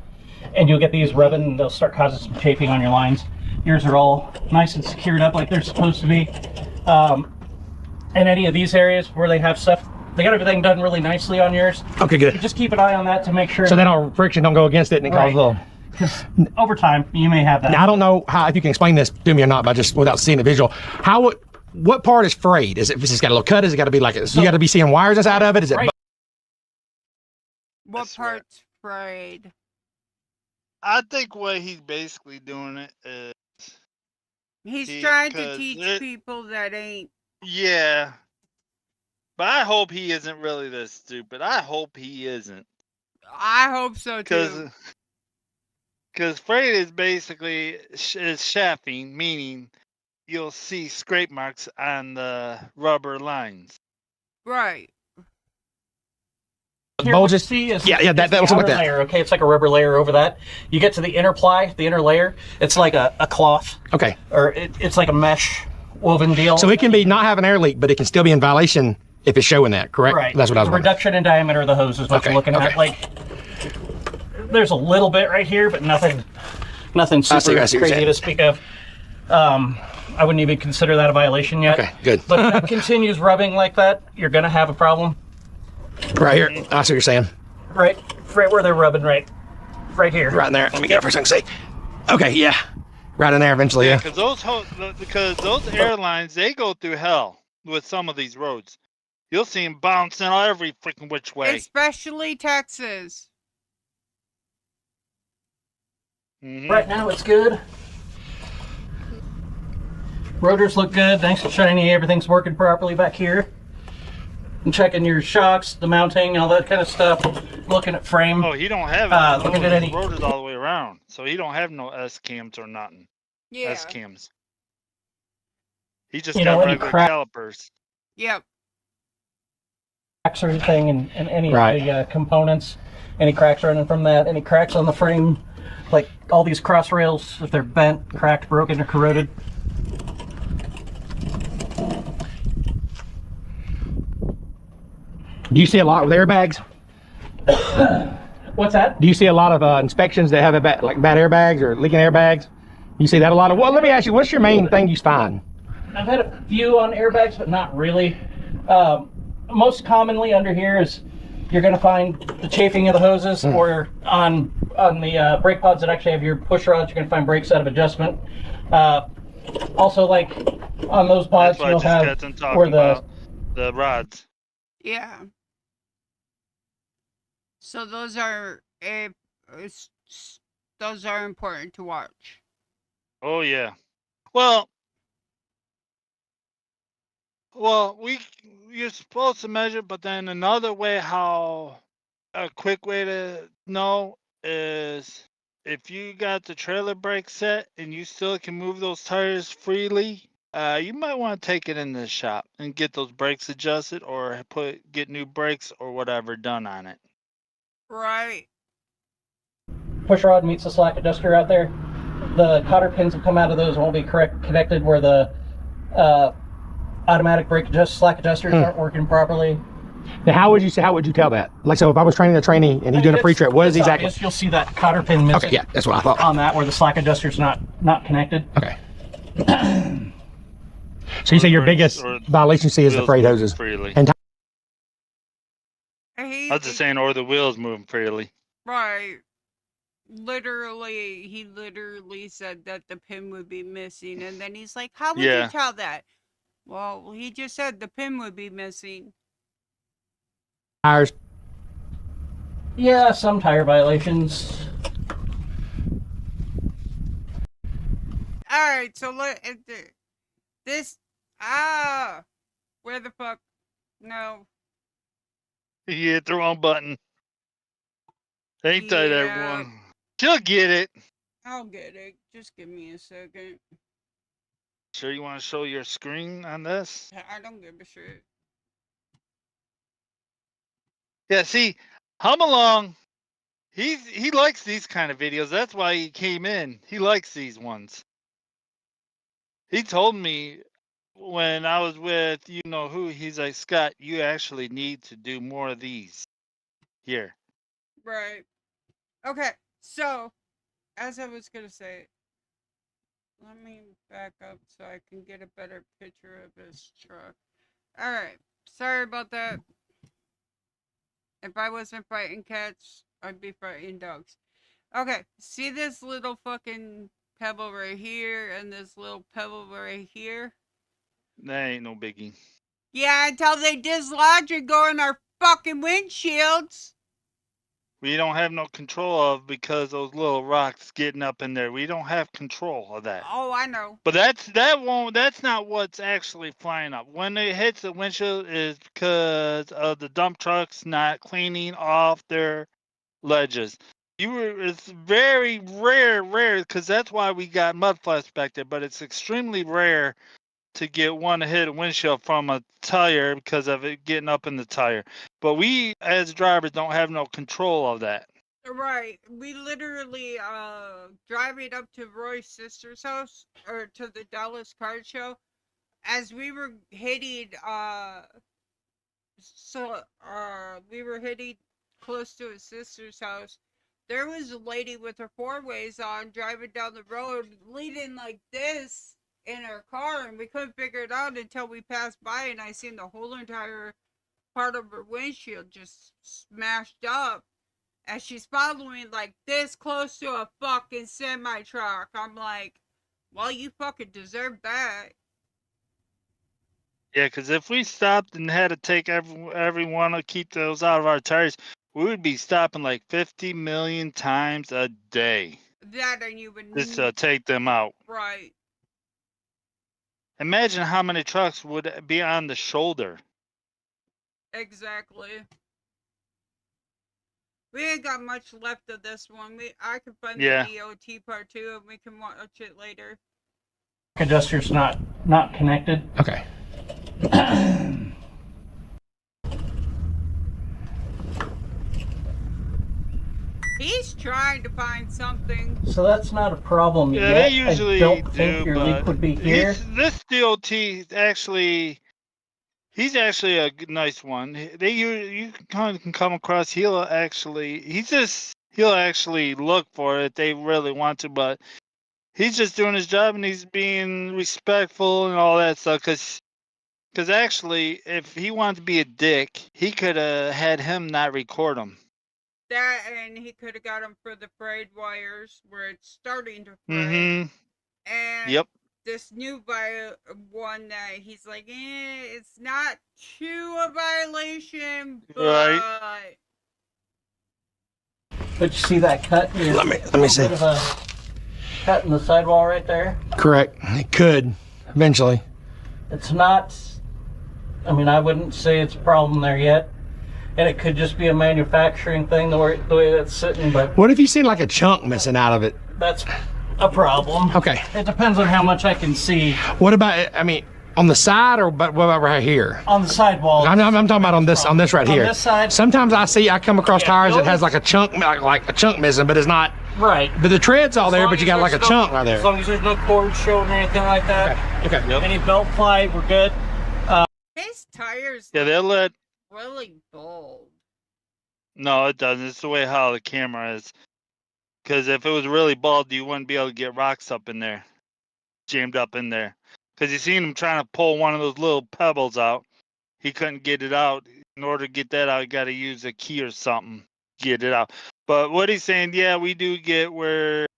and you'll get these rubbing and they'll start causing some chafing on your lines. Yours are all nice and secured up like they're supposed to be. And any of these areas where they have stuff, they got everything done really nicely on yours. Okay, good. Just keep an eye on that to make sure. So then friction don't go against it and it causes a little... Because over time you may have that. Now, I don't know if you can explain this to me or not, but just without seeing the visual. What part is frayed? Is it just got a little cut? Is it got to be like you got to be seeing wires inside of it? Is it? Right. What part's frayed? I think what he's basically doing it is, He's trying to teach people that ain't. yeah. But I hope he isn't really this stupid. I hope he isn't. I hope so too. Because frayed is basically is chafing, meaning you'll see scrape marks on the rubber lines. Right. Here, Bulges? what you see is Yeah, that the looks like outer that. layer, okay, it's like a rubber layer over that. You get to the inner ply, the inner layer, it's like a cloth, Okay. or it's like a mesh woven deal. So it can be not have an air leak, but it can still be in violation if it's showing that, correct? Right. That's what I was The wondering. reduction in diameter of the hose is what Okay, you're looking okay. at. Like, there's a little bit right here, but nothing super see what you're crazy saying. to speak of. I wouldn't even consider that a violation yet. Okay, good. But if that continues rubbing like that, you're gonna have a problem. Right here. I see what you're saying. Right where they're rubbing, right here. Right in there. Let me get it for a second. See. Okay, yeah. Right in there eventually, yeah. Because those airlines, they go through hell with some of these roads. You'll see them bouncing every freaking which way. Especially Texas. Mhm. Right now it's good. Rotors look good, nice and shiny, everything's working properly back here. I'm checking your shocks, the mounting, all that kind of stuff. Looking at frame. Oh, he don't have it. Looking at any rotors all the way around. So he don't have no S cams or nothing. S Yeah. cams. He just You got know, any regular cracks calipers. Yep. or anything in any Right. of the components, any cracks running from that, any cracks on the frame, like all these cross rails, if they're bent, cracked, broken, or corroded. Do you see a lot with airbags? What's that? Do you see a lot of inspections that have bad airbags or leaking airbags? You see that a lot of. Well, let me ask you, what's your main thing you find? I've had a few on airbags, but not really. Most commonly under here is you're going to find the chafing of the hoses, or on the brake pods that actually have your push rods, you're going to find brakes out of adjustment. Also, like on those pods, That's what I you'll just have got done talking where about the rods. Yeah. So those are important to watch. Oh yeah. Well, you're supposed to measure, but then another way, how a quick way to know is if you got the trailer brake set and you still can move those tires freely, you might want to take it in the shop and get those brakes adjusted, or get new brakes or whatever done on it. Right. push rod meets the slack adjuster out there. The cotter pins that come out of those won't be connected where the automatic slack adjusters aren't working properly. Now, how would you tell that? Like, so if I was training a trainee and he's doing a free trip, what is exactly? Obvious. You'll see that cotter pin missing. Okay, yeah, that's what I thought. On that, where the slack adjuster's not connected. Okay. So you say your biggest violation you see is the freight hoses. Freely. And I was just saying, or the wheels moving freely. Right. He literally said that the pin would be missing, and then he's like, how would you tell that? Well, he just said the pin would be missing. tires. Yeah, some tire violations. Alright, so where the fuck? No. You hit the wrong button. Ain't that Yeah. everyone? She'll get it. I'll get it. Just give me a second. Sure you want to show your screen on this? I don't give a shit. Yeah, see, Hum Along, he likes these kind of videos. That's why he came in. He likes these ones. He told me when I was with you know who, he's like, Scott, you actually need to do more of these here. Right. Okay, so, as I was gonna say, let me back up so I can get a better picture of this truck. Alright, sorry about that. If I wasn't fighting cats, I'd be fighting dogs. Okay, see this little fucking pebble right here and this little pebble right here? That ain't no biggie. Yeah, until they dislodge and go in our fucking windshields. We don't have no control of, because those little rocks getting up in there. We don't have control of that. Oh, I know. But that's not what's actually flying up. When it hits the windshield is because of the dump trucks not cleaning off their ledges. It's very rare, because that's why we got mud flaps back there, but it's extremely rare to get one to hit a windshield from a tire because of it getting up in the tire. But we, as drivers, don't have no control of that. Right. We literally, driving up to Roy's sister's house, or to the Dallas car show, as we were hitting, we were hitting close to his sister's house, there was a lady with her four-ways on driving down the road, leaning like this in her car, and we couldn't figure it out until we passed by, and I seen the whole entire part of her windshield just smashed up as she's following like this close to a fucking semi truck. I'm like, well, you fucking deserve that. Yeah, because if we stopped and had to take everyone to keep those out of our tires, we would be stopping like 50 million times a day. That and you would just to take them out. Right. Imagine how many trucks would be on the shoulder. Exactly. We ain't got much left of this one. I can find Yeah. the D.O.T part 2 and we can watch it later. Adjuster's not connected. Okay. He's trying to find something. So that's not a problem Yeah, yet. they usually I don't do, think your leak but would be here. this DOT actually, he's actually a nice one. You kind of can come across. He'll actually look for it. They really want to, but he's just doing his job and he's being respectful and all that stuff. Because actually, if he wanted to be a dick, he could have had him not record him. That, and he could have got him for the frayed wires where it's starting to fray. Mm-hmm. And Yep. this new one that he's like, it's not too a violation, but Right. But you see that cut here? Let me see. A bit of a cut in the sidewall right there. Correct. It could eventually. It's not. I mean, I wouldn't say it's a problem there yet, and it could just be a manufacturing thing the way that's sitting. But What if you seen like a chunk missing out of it? that's a problem. Okay. It depends on how much I can see What about? I mean, on the side or but what about right here? on the sidewall. I'm talking about on this right On here. this side? Sometimes I come across Yeah, tires that those- has like a chunk missing, but it's not. Right. But the tread's all there, As long but you as got like a there's chunk no- right there. As long as there's no cord showing or anything like that. Okay. Yep. Any belt ply, we're good. his tires Yeah, look they'll let. really bald. No, it doesn't. It's the way how the camera is. Because if it was really bald, you wouldn't be able to get rocks up in there, jammed up in there. Because you seen him trying to pull one of those little pebbles out. He couldn't get it out. In order to get that out, you got to use a key or something to get it out. But what he's saying, yeah, we do get where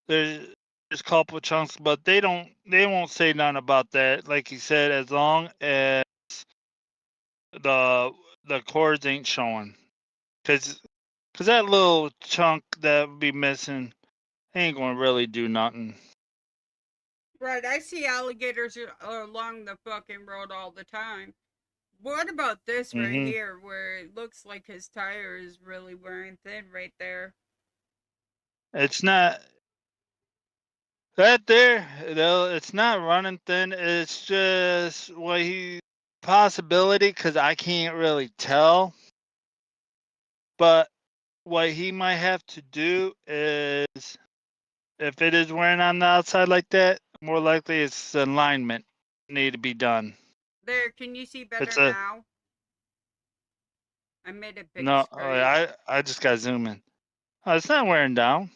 there's a couple of chunks, but they won't say nothing about that. Like he said, as long as the cords ain't showing, because that little chunk that would be missing ain't gonna really do nothing. Right, I see alligators along the fucking road all the time. What about this right Mhm. here where it looks like his tire is really wearing thin right there? It's not that there. It's not running thin. It's just what he possibility because I can't really tell. But what he might have to do is, if it is wearing on the outside like that, more likely it's alignment need to be done. There, can you see better It's a now? I made a big no. screen. I just got zoom in. Oh, it's not wearing down.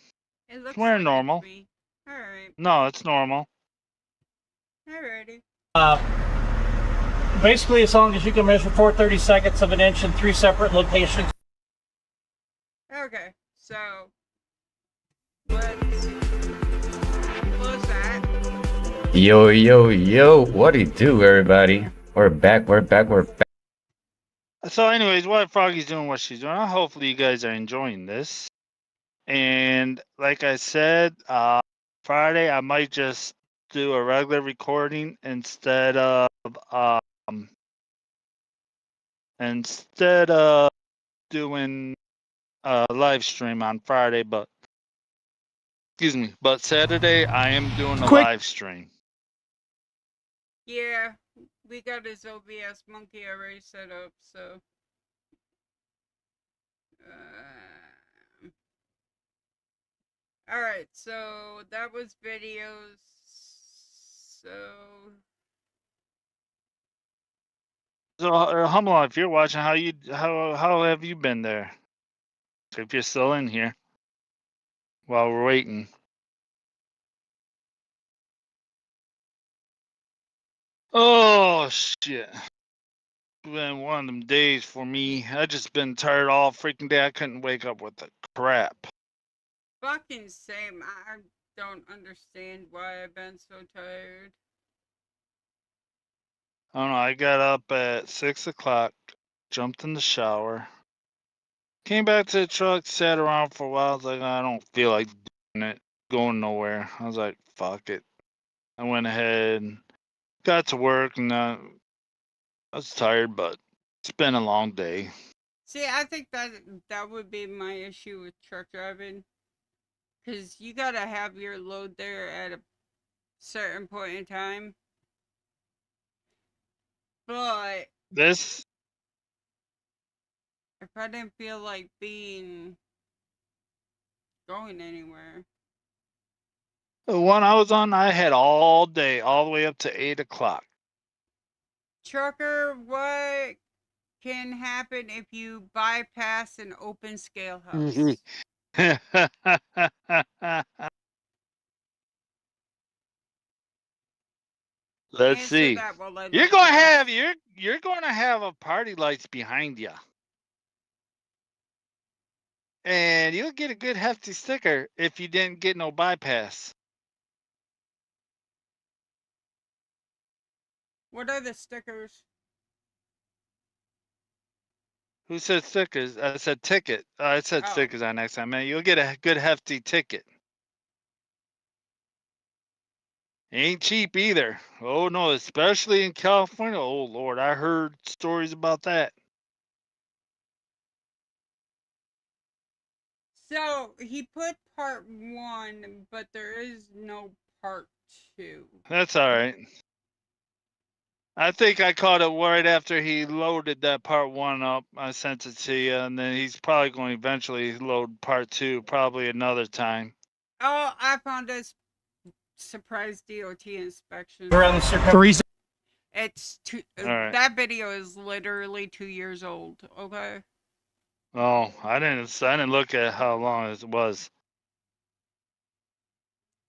It It's looks wearing like normal. it to me. Alright, No, it's normal. alrighty. Basically, as long as you can measure 4/32 of an inch in 3 separate locations. Okay, so let's close that. Yo, yo, yo, what do you do, everybody? We're back. So, anyways, what Froggy's doing, what she's doing. Hopefully, you guys are enjoying this. And like I said, Friday I might just do a regular recording instead of doing a live stream on Friday. But excuse me, but Saturday I am doing a Quick. live stream. Yeah, we got his OBS monkey already set up, so. Alright, so that was videos. So. So, Humble, if you're watching, how have you been there? If you're still in here while we're waiting. Oh shit. Been one of them days for me. I just been tired all freaking day. I couldn't wake up with the crap. Fucking same. I don't understand why I've been so tired. I don't know. I got up at 6 o'clock, jumped in the shower, came back to the truck, sat around for a while. I was like, I don't feel like doing it, going nowhere. I was like, fuck it. I went ahead and got to work, and I was tired, but it's been a long day. See, I think that would be my issue with truck driving, because you gotta have your load there at a certain point in time. But This if I didn't feel like going anywhere, the one I was on, I had all day, all the way up to 8 o'clock. trucker, what can happen if you bypass an open scale house? Let's Answer see. that while I You're look gonna this. have you're gonna have a party lights behind you, and you'll get a good hefty sticker if you didn't get no bypass. What are the stickers? Who said stickers? I said ticket. I said Oh. stickers on next time, man. You'll get a good hefty ticket. Ain't cheap either. Oh no, especially in California. Oh Lord, I heard stories about that. So he put part 1, but there is no part 2. That's all right. I think I caught it right after he loaded that part 1 up. I sent it to you, and then he's probably going to eventually load part 2, probably another time. Oh, I found a surprise D.O.T. inspection. Around the circumference. Teresa, It's All right. that video is literally 2 years old. Okay. Oh, I didn't look at how long it was.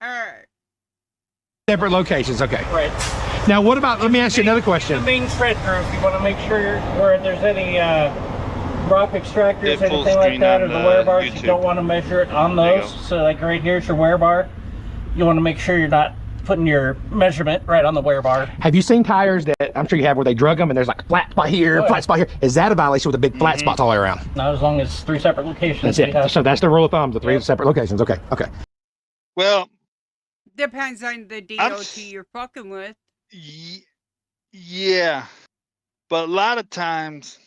All right. separate locations. Okay. Right. Now, what about? Let me ask you another question. The main spread through, if you want to make sure where there's any rock extractors, Hit full anything like screen that, or on the wear bars, YouTube. you don't want to measure it on There you those. go. So like right here's your wear bar. You want to make sure you're not putting your measurement right on the wear bar. Have you seen tires that I'm sure you have where they drug them and there's like a flat spot here, Oh, yeah. flat spot here? Is that a violation with the big flat spots all the way around? Not as long as 3 separate locations. That's you it. have. So that's the rule of thumb, the 3 Yep. separate locations. Okay. Okay. Well, Depends on the DOT you're fucking with. yeah, but a lot of times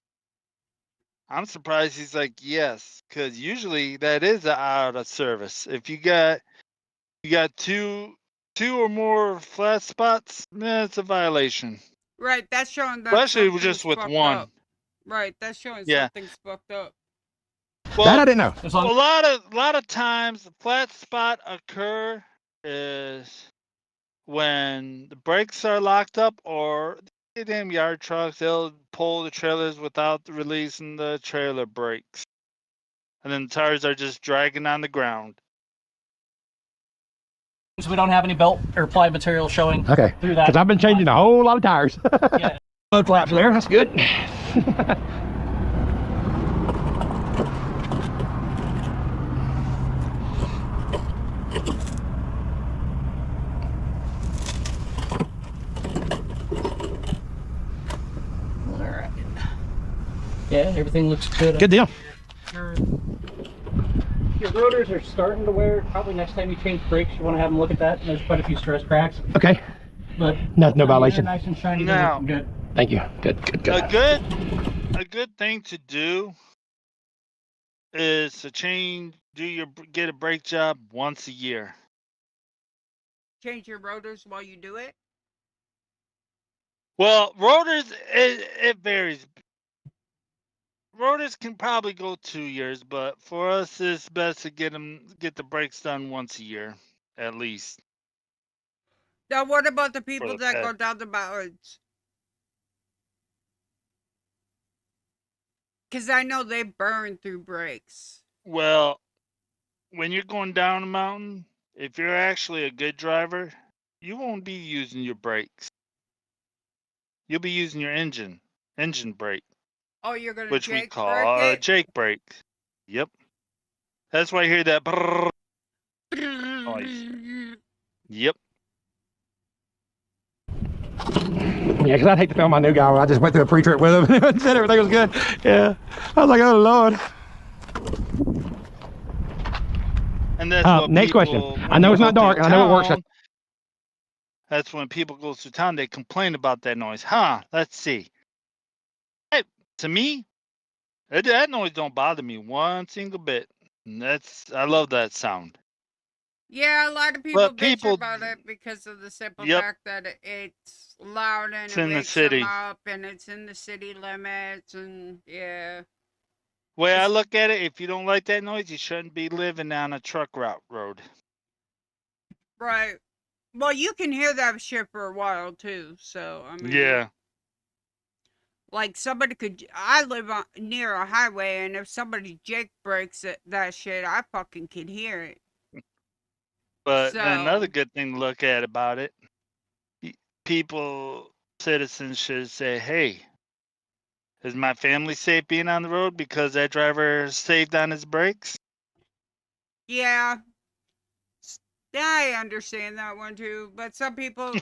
I'm surprised he's like yes, because usually that is out of service. If you got two or more flat spots, it's a violation. Right, that's showing that Especially something's just with fucked one. up. Right, that's showing Yeah. something's fucked up. Well, That I didn't know. As a long lot of times the flat spot occur is when the brakes are locked up, or the damn yard trucks, they'll pull the trailers without releasing the trailer brakes, and then the tires are just dragging on the ground. as we don't have any belt or ply material showing Okay. through that. Because I've been changing a whole lot of tires. Yeah. Mud flaps there. That's good. All right. Yeah, everything looks good. Good deal. Your rotors are starting to wear. Probably next time you change brakes, you want to have them look at that. There's quite a few stress cracks, Okay. but No violation. Nice and shiny. No. Looking good. Thank you. Good. A good thing to do is to get a brake job once a year. Change your rotors while you do it. Well, rotors, it varies. Rotors can probably go 2 years, but for us, it's best to get the brakes done once a year, at least. Now, what about the people the that pet. go down the mountains? Because I know they burn through brakes. Well, when you're going down a mountain, if you're actually a good driver, you won't be using your brakes. You'll be using your engine brake, Oh, you're gonna which we Jake call brake a it? Jake brake. Yep. That's why you hear that. Brrr. Yep. Yeah, because I'd hate to film my new guy when I just went through a pre-trip with him and said everything was good. Yeah. I was like, oh, Lord. And that's what Next question. people- I know it's not when dark, they and I know it works. town, That's when people go through town, they complain about that noise. Let's see. To me, That noise don't bother me one single bit. And I love that sound. Yeah, a lot of people But bitch people, about it because of the simple yep, fact that it's loud and it's it in the wakes them city. up and it's in the city limits and yeah. Way I It's look at it, if you don't like that noise, you shouldn't be living on a truck road. right. Well, you can hear that shit for a while too. So I mean, Yeah. like somebody could. I live near a highway, and if somebody jake breaks that shit, I fucking can hear it. But another So good thing to look at about it, people, citizens should say, hey, is my family safe being on the road because that driver saved on his brakes? yeah, I understand that one too. But some people,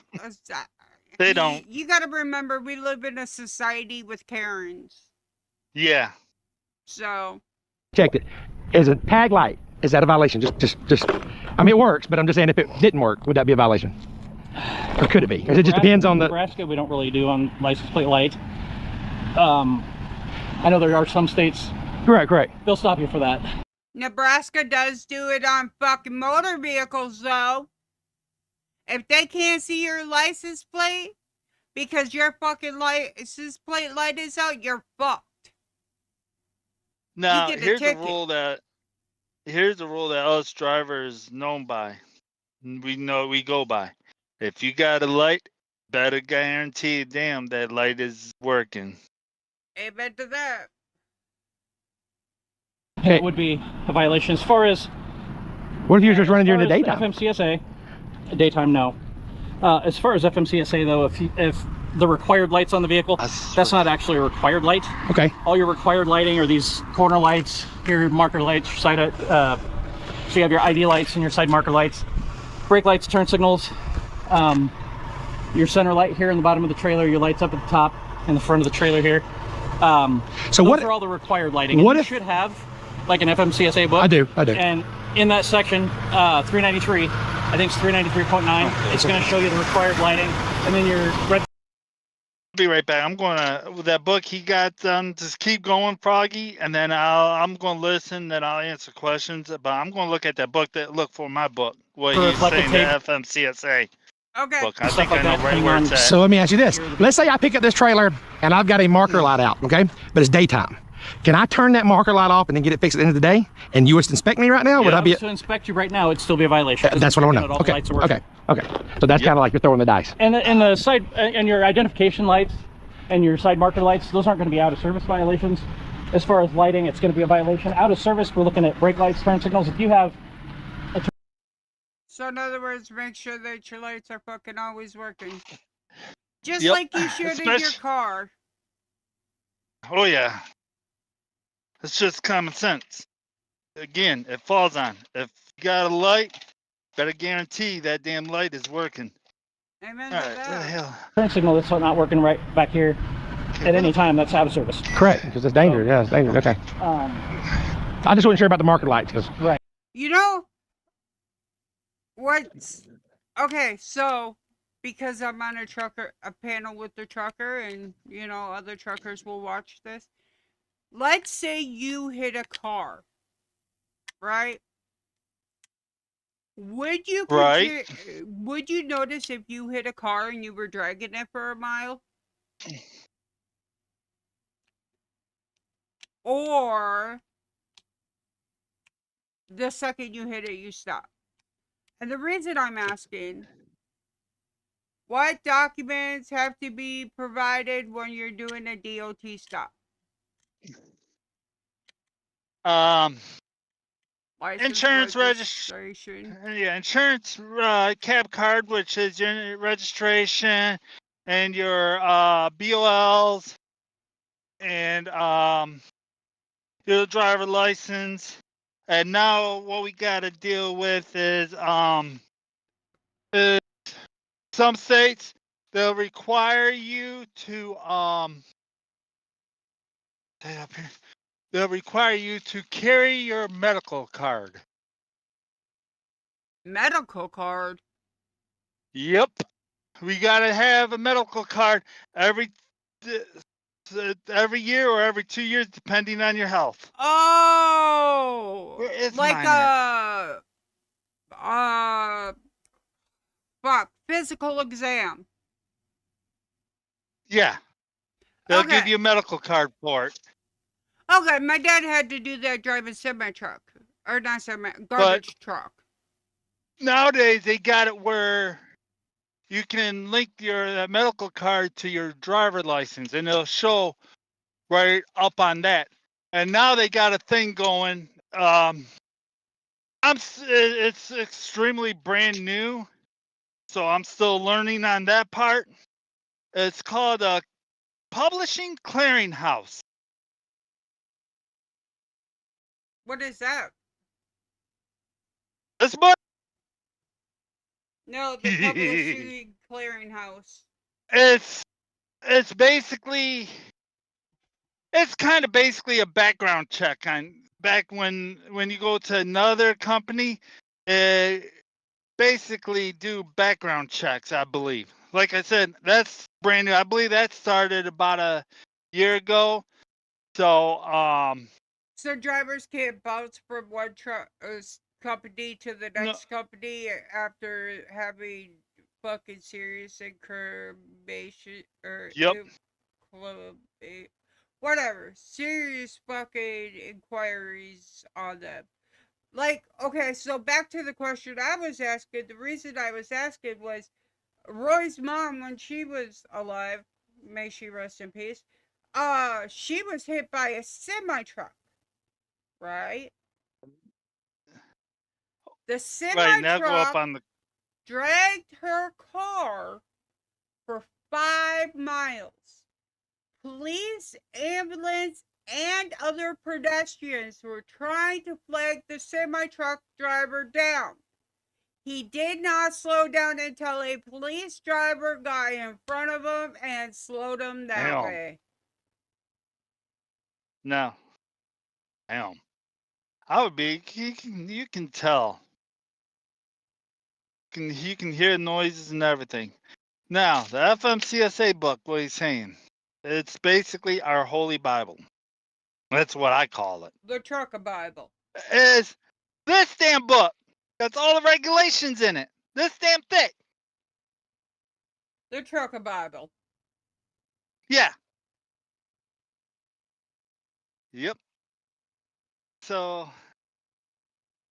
They don't. you got to remember, we live in a society with Karens. Yeah. So Checked it. Is a tag light, is that a violation? Just. I mean, it works, but I'm just saying if it didn't work, would that be a violation? Or could it be? Because it just depends on the. Nebraska, we don't really do on license plate light. I know there are some states. Correct. They'll stop you for that. Nebraska does do it on fucking motor vehicles, though. If they can't see your license plate because your fucking license plate light is out, you're fucked. Now, you get a here's a ticket. rule that us drivers known by. We go by. If you got a light, better guarantee damn that light is working. Amen to that. And it would be a violation as far as. What if you're just running during the daytime? FMCSA, daytime, no. As far as FMCSA though, if the required lights on the vehicle, that's not actually a required light. Okay. All your required lighting are these corner lights, your marker lights, side. So you have your ID lights and your side marker lights, brake lights, turn signals, your center light here in the bottom of the trailer, your lights up at the top in the front of the trailer here. So those what are all the required lighting. What and if you should have like an FMCSA book? I do. And in that section, 393, I think it's 393.9. It's going to show you the required lighting, and then your red. Be right back. I'm gonna with that book he got done. Just keep going, Froggy, and then I'm gonna listen. Then I'll answer questions. But I'm gonna look at that book. Look for my book. What For he's reflective saying, tape. the FMCSA Okay. book. I Stuff think like I know that, right depending where on- it's at. So let me ask you this. Let's say I pick up this trailer and I've got a marker light out, okay? But it's daytime. Can I turn that marker light off and then get it fixed at the end of the day? And you would inspect me right now? Would I be? To inspect you right now, it'd still be a violation. That's what I want to know. All the Okay. lights are working. Okay. So that's kind of like you're throwing the dice. And the side and your identification lights and your side marker lights, those aren't going to be out of service violations. As far as lighting, it's going to be a violation. Out of service, we're looking at brake lights, turn signals. If you have So in other words, make sure that your lights are fucking always working. Just Yep. like you should in your Especially- car. Oh yeah. It's just common sense. Again, it falls on. If you got a light, better guarantee that damn light is working. Amen All to right, what the that. hell? turn signal that's not working right back here at any time, that's out of service. Correct, because it's dangerous. Yeah, it's dangerous. Okay. I just wasn't sure about the marker lights because Right. You know what's okay? So because I'm on a panel with the trucker, and you know other truckers will watch this. Let's say you hit a car, right? Would you Right. would you notice if you hit a car and you were dragging it for a mile? Or the second you hit it, you stop? And the reason I'm asking, what documents have to be provided when you're doing a DOT stop? License, Insurance registration. Yeah, insurance, cab card, which is your registration and your BOLs and your driver license. And now what we got to deal with is some states they'll require you to stay up here. They'll require you to carry your medical card. Medical card. Yep. We got to have a medical card every every year or every 2 years, depending on your health. Oh, Where is like mine at? uh, physical exam. Yeah, they'll give Okay. you a medical card for it. Okay, my dad had to do that driving semi truck. Or not semi, But garbage truck. nowadays, they got it where you can link your medical card to your driver license, and it'll show right up on that. And now they got a thing going. It's extremely brand new, so I'm still learning on that part. It's called a publishing clearinghouse. What is that? This book, No, the publishing clearinghouse. it's it's basically it's kind of basically a background check on back when you go to another company, basically do background checks, I believe. Like I said, that's brand new. I believe that started about a year ago. So So drivers can't bounce from one company to the no, next company after having fucking serious incubation or yep. whatever, serious fucking inquiries on them. Like, okay, so back to the question I was asking. The reason I was asking was Roy's mom, when she was alive, may she rest in peace, she was hit by a semi truck, right? The Right, semi now go up truck on the dragged her car for 5 miles. Police, ambulance, and other pedestrians were trying to flag the semi truck driver down. He did not slow down until a police driver got in front of him and slowed him that damn. way. No, damn. I would be. You can tell. You can hear noises and everything. Now the FMCSA book. What he's saying. It's basically our holy Bible. That's what I call it. The Trucker Bible. Is this damn book? That's all the regulations in it. This damn thick. The Trucker Bible. Yeah. Yep. So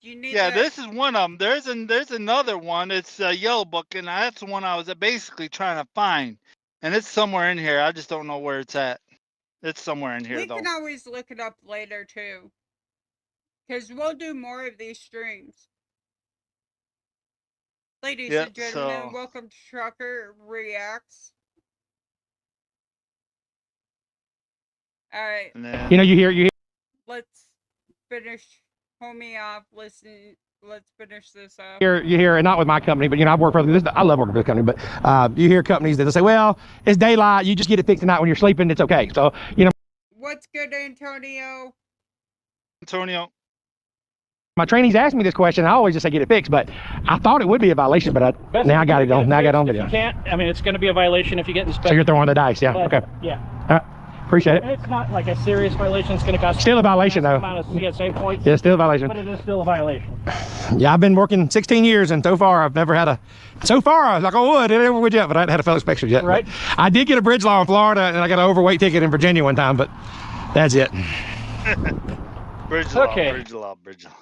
You need yeah, that. this is one of them. There's another one. It's a yellow book, and that's the one I was basically trying to find, and it's somewhere in here. I just don't know where it's at. It's somewhere in here We though. can always look it up later too. Because we'll do more of these streams. Ladies Yep. and gentlemen, So welcome to Trucker Reacts. Alright, and then, You know, you hear. let's finish homie off. Listen, let's finish this up. You hear, not with my company, but I've worked for this. I love working for this company, but you hear companies that'll say, "Well, it's daylight. You just get it fixed at night when you're sleeping. It's okay." So What's good, Antonio? Antonio. my trainees asked me this question. I always just say get it fixed, but I thought it would be a violation, but now I got it on. Now I got it on video. You can't. I mean, it's going to be a violation if you get inspected. So you're throwing the dice, yeah? But, Okay. Yeah. All right. Appreciate it. It's not like a serious violation. It's going to cost Still a violation, though. amount of CSA points. Yeah, still a violation. But it is still a violation. Yeah, I've been working 16 years, and so far I've never had a. So far, I was like, oh, it never would yet, but I hadn't had a failed inspection yet. Right. But I did get a bridge law in Florida, and I got an overweight ticket in Virginia one time, but that's it. Bridge law. Okay. Bridge law. Bridge law.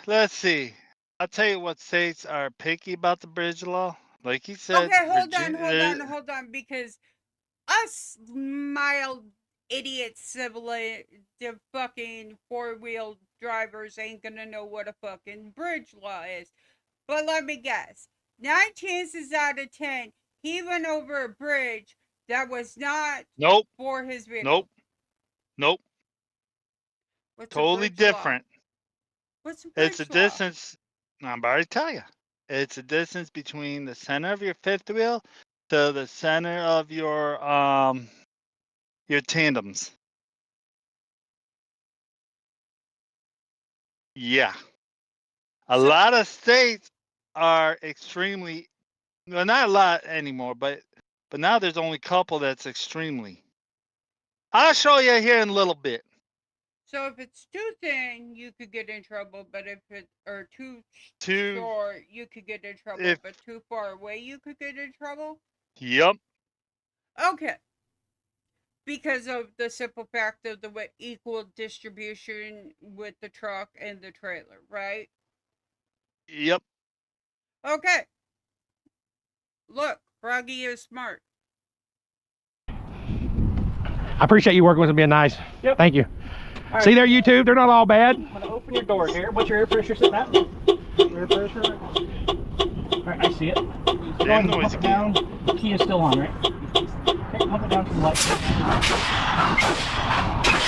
Let's see. I'll tell you what states are picky about the bridge law. Like he said. Okay, hold on, because us mild idiot the fucking four-wheel drivers ain't gonna know what a fucking bridge law is. But let me guess. 9 chances out of 10, he went over a bridge that was not Nope. for his vehicle. Nope. What's Totally different. What's a bridge It's a law? distance. I'm about to tell you. It's a distance between the center of your fifth wheel to the center of your tandems. Yeah. A lot of states are extremely, well, not a lot anymore, but But now there's only a couple that's extremely. I'll show you here in a little bit. So if it's too thin, you could get in trouble, but if it or too Too short, you could get in trouble, if but too far away, you could get in trouble. yep. Okay, because of the simple fact of the equal distribution with the truck and the trailer, right? Yep. Okay. Look, Froggy is smart. I appreciate you working with us and being nice. Yep. Thank you. All right. See there, YouTube? They're not all bad. I'm gonna open your door here. What's your air pressure sitting at? Air pressure. All right, I see it. Go ahead and pump it down. The key is still on, right? Okay, pump it down to the light.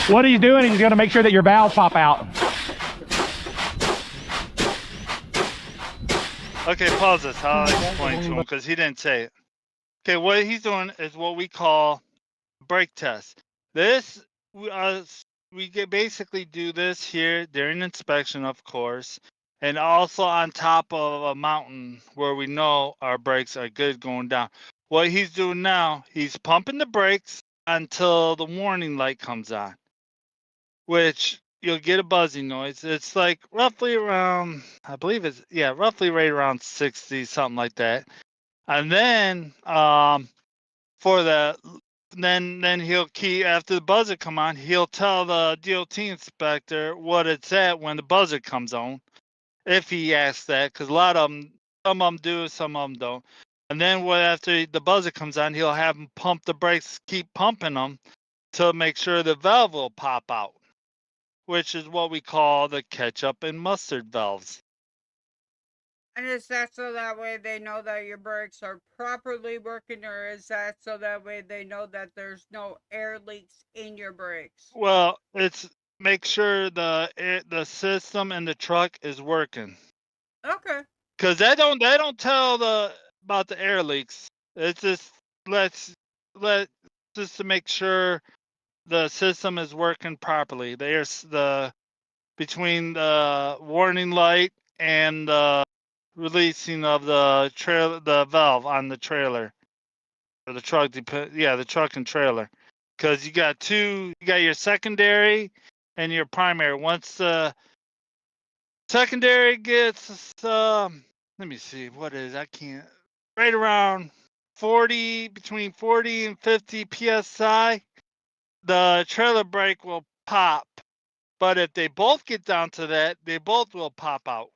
What he's doing, he's going to make sure that your valves pop out. Okay, pause this. I'll explain to him because he didn't say it. Okay, what he's doing is what we call brake test. This we basically do this here during inspection, of course, and also on top of a mountain where we know our brakes are good going down. What he's doing now, he's pumping the brakes until the warning light comes on, which you'll get a buzzing noise. It's like roughly around, I believe it's, yeah, roughly right around 60, something like that. And then for the then he'll key after the buzzer come on, he'll tell the D.O.T. inspector what it's at when the buzzer comes on, if he asks that, because a lot of them, some of them do, some of them don't. And then after the buzzer comes on, he'll have them pump the brakes, keep pumping them to make sure the valve will pop out, which is what we call the ketchup and mustard valves. And is that so that way they know that your brakes are properly working, or is that so that way they know that there's no air leaks in your brakes? Well, it's make sure the system in the truck is working. Okay. Cause they don't tell about the air leaks. It's just just to make sure the system is working properly. The between the warning light and the releasing of the valve on the trailer or the truck. The truck and trailer. Cause you got your secondary and your primary. Once the secondary gets let me see, what is, I can't, right around 40, between 40 and 50 psi, the trailer brake will pop. But if they both get down to that, they both will pop out.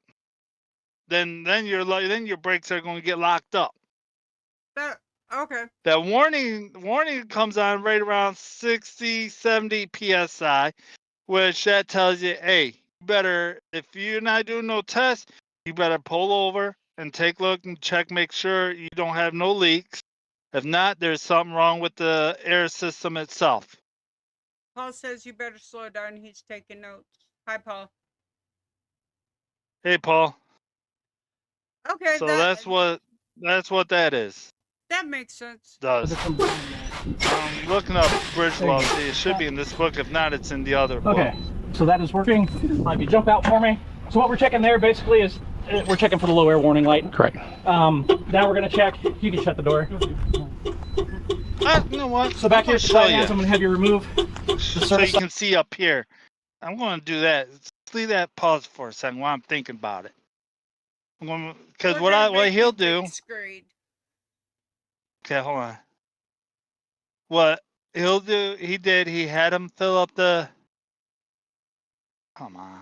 Then your brakes are going to get locked up. Okay. That warning comes on right around 60, 70 psi, which that tells you, hey, you better, if you're not doing no tests, you better pull over and take a look and check, make sure you don't have no leaks. If not, there's something wrong with the air system itself. Paul says you better slow down. He's taking notes. Hi, Paul. Hey, Paul. Okay, So that's what that is. that makes sense. Does. I'm looking up bridge law. See, it should be in this book. If not, it's in the other book. Okay, so that is working. If you jump out for me. So what we're checking there basically is we're checking for the low air warning light. Correct. Now we're gonna check. You can shut the door. You know what? So back here at the side hands, I'm gonna have you remove the so you can see up here. I'm going to do that. Just leave that pause for a second while I'm thinking about it. Because what he'll do. Okay, hold on. What he'll do, he had him fill up the. Come on.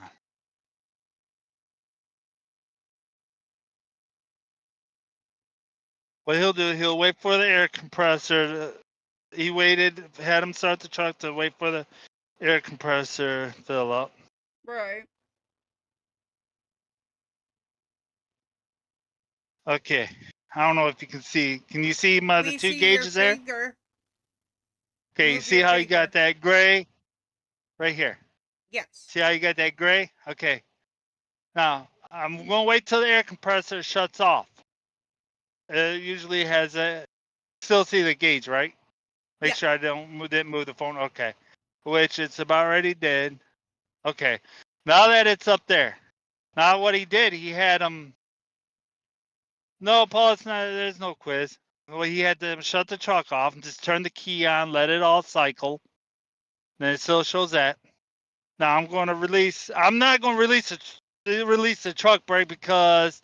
What he'll do, he'll wait for the air compressor. He waited, had him start the truck to wait for the air compressor fill up. Right. Okay. I don't know if you can see. Can you see the two gauges there? Okay, you see how you got that gray right here? Yes. See how you got that gray? Okay. Now, I'm going to wait till the air compressor shuts off. It usually has still see the gauge, right? Make sure I didn't move the phone. Okay. Which it's about ready did. Okay. Now that it's up there. Now what he did, he had him. No, Paul, there's no quiz. Well, he had to shut the truck off and just turn the key on, let it all cycle. Then it still shows that. Now I'm going to release. I'm not going to release the truck brake because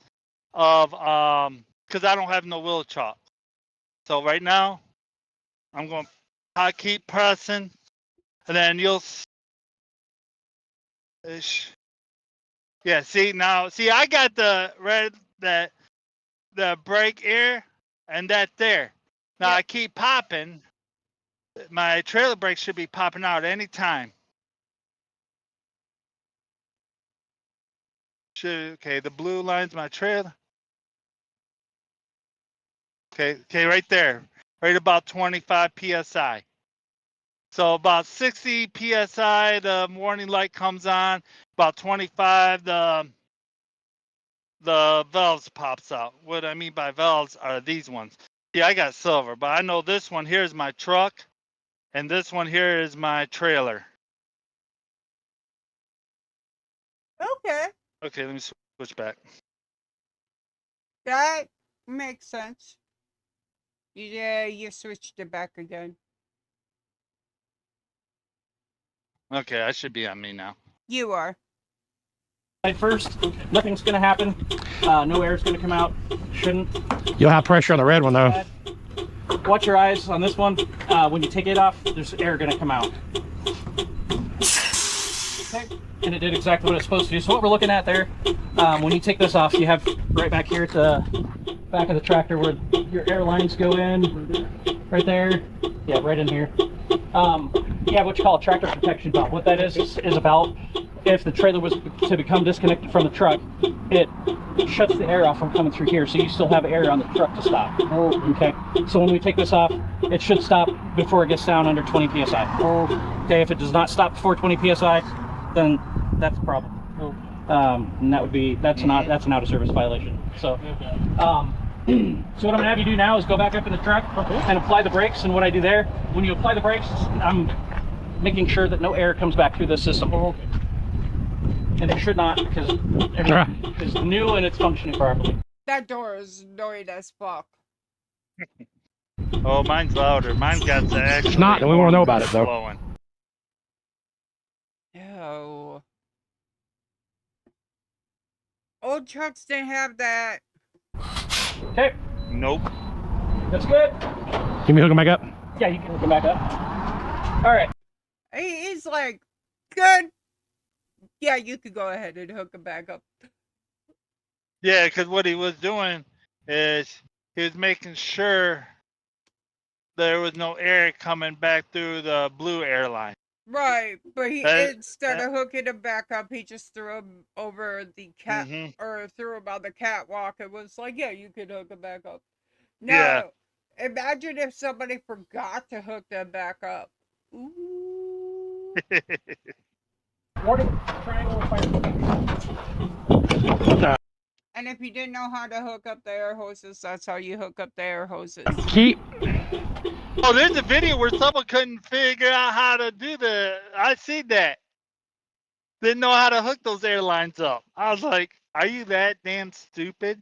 of because I don't have no wheel chuck. So right now, I'm going to keep pressing, and then you'll. Yeah. See now. See, I got the brake here and that there. Now Yep. I keep popping. My trailer brake should be popping out any time. Okay, the blue line's my trailer. Okay, right there. Right about 25 PSI. So about 60 PSI, the warning light comes on. About 25, the valves pops out. What I mean by valves are these ones. Yeah, I got silver, but I know this one here is my truck, and this one here is my trailer. Okay. Okay, let me switch back. That makes sense. Yeah, you switched it back again. Okay, I should be on me now. You are. At first, nothing's going to happen. No air's going to come out. Shouldn't. You'll have pressure on the red one though. Watch your eyes on this one. When you take it off, there's air going to come out. Okay. And it did exactly what it's supposed to do. So what we're looking at there, when you take this off, you have right back here at the back of the tractor where your air lines go in, right there. Yeah, right in here. You have what you call a tractor protection valve. What that is a valve. If the trailer was to become disconnected from the truck, it shuts the air off from coming through here, so you still have air on the truck to stop. Okay. So when we take this off, it should stop before it gets down under 20 psi. Okay. If it does not stop before 20 psi, then that's a problem. And that's an out of service violation. So, so what I'm gonna have you do now is go back up in the truck and apply the brakes. And what I do there, when you apply the brakes, I'm making sure that no air comes back through the system. And it should not, because everything is new and it's functioning properly. That door is annoying as fuck. Oh, mine's louder. Mine's got the actual. It's not, and we want to know about it though. Blowing. Ew. Old trucks didn't have that. Okay, Nope. that's good. Can we hook them back up? Yeah, you can hook them back up. All right. He's like, good. Yeah, you could go ahead and hook him back up. Yeah, because what he was doing is he was making sure there was no air coming back through the blue airline. Right, but instead of hooking him back up, he just threw him over the cat or threw him on the catwalk. It was like, yeah, you could hook him back up. No, Yeah. Imagine if somebody forgot to hook them back up. Ooh. Warning, triangle fire. And if you didn't know how to hook up the air hoses, that's how you hook up the air hoses. Keep. Oh, there's a video where someone couldn't figure out how to do I see that. Didn't know how to hook those airlines up. I was like, are you that damn stupid?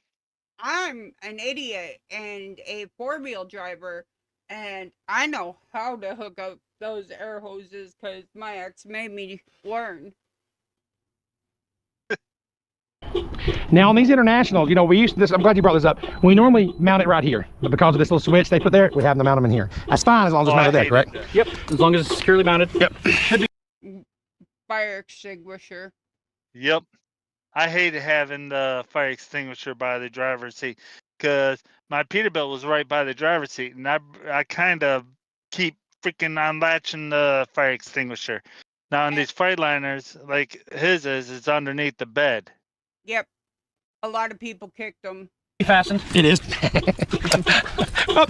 I'm an idiot and a four-wheel driver, and I know how to hook up those air hoses because my ex made me learn. Now on these internationals, you know, we used to this. I'm glad you brought this up. We normally mount it right here, but because of this little switch they put there, we have to mount them in here. That's fine as long as it's mounted there, correct? Yep, as long as it's securely mounted. Yep. Fire extinguisher. Yep. I hated having the fire extinguisher by the driver's seat because my Peterbilt was right by the driver's seat, and I kind of keep freaking unlatching the fire extinguisher. Now in these Freightliners, like his it's underneath the bed. Yep. A lot of people kicked them. Fastened. It is. Oops,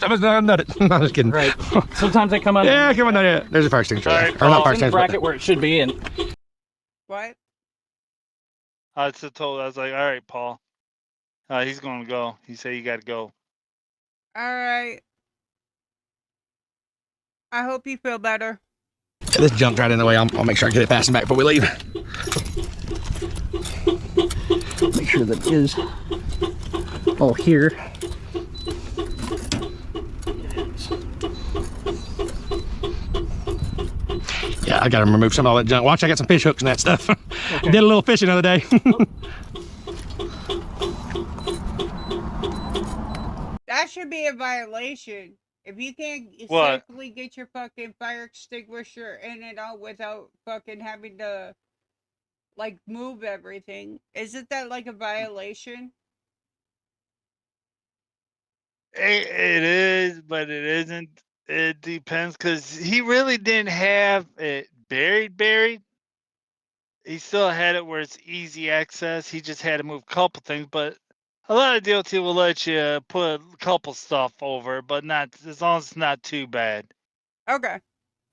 I was nutted. I'm just kidding. Right. Sometimes they come on. Yeah, come on. Yeah. There's a fire extinguisher. All There. right, Or not fire in the extinguisher. bracket where it should be, and What? I was like, all right, Paul. He's going to go. He said you got to go. All right. I hope you feel better. This jumped right in the way. I'll make sure I get it fastened back before we leave. make sure that it is all here. I got to remove some of all that junk. Watch, I got some fish hooks and that stuff. Okay. Did a little fishing the other day. That should be a violation. If you can't What? safely get your fucking fire extinguisher in and out without fucking having to, like, move everything, isn't that like a violation? It is, but it isn't. It depends, because he really didn't have it buried. He still had it where it's easy access. He just had to move a couple things, but a lot of DOT will let you put a couple stuff over, but not as long as it's not too bad. Okay.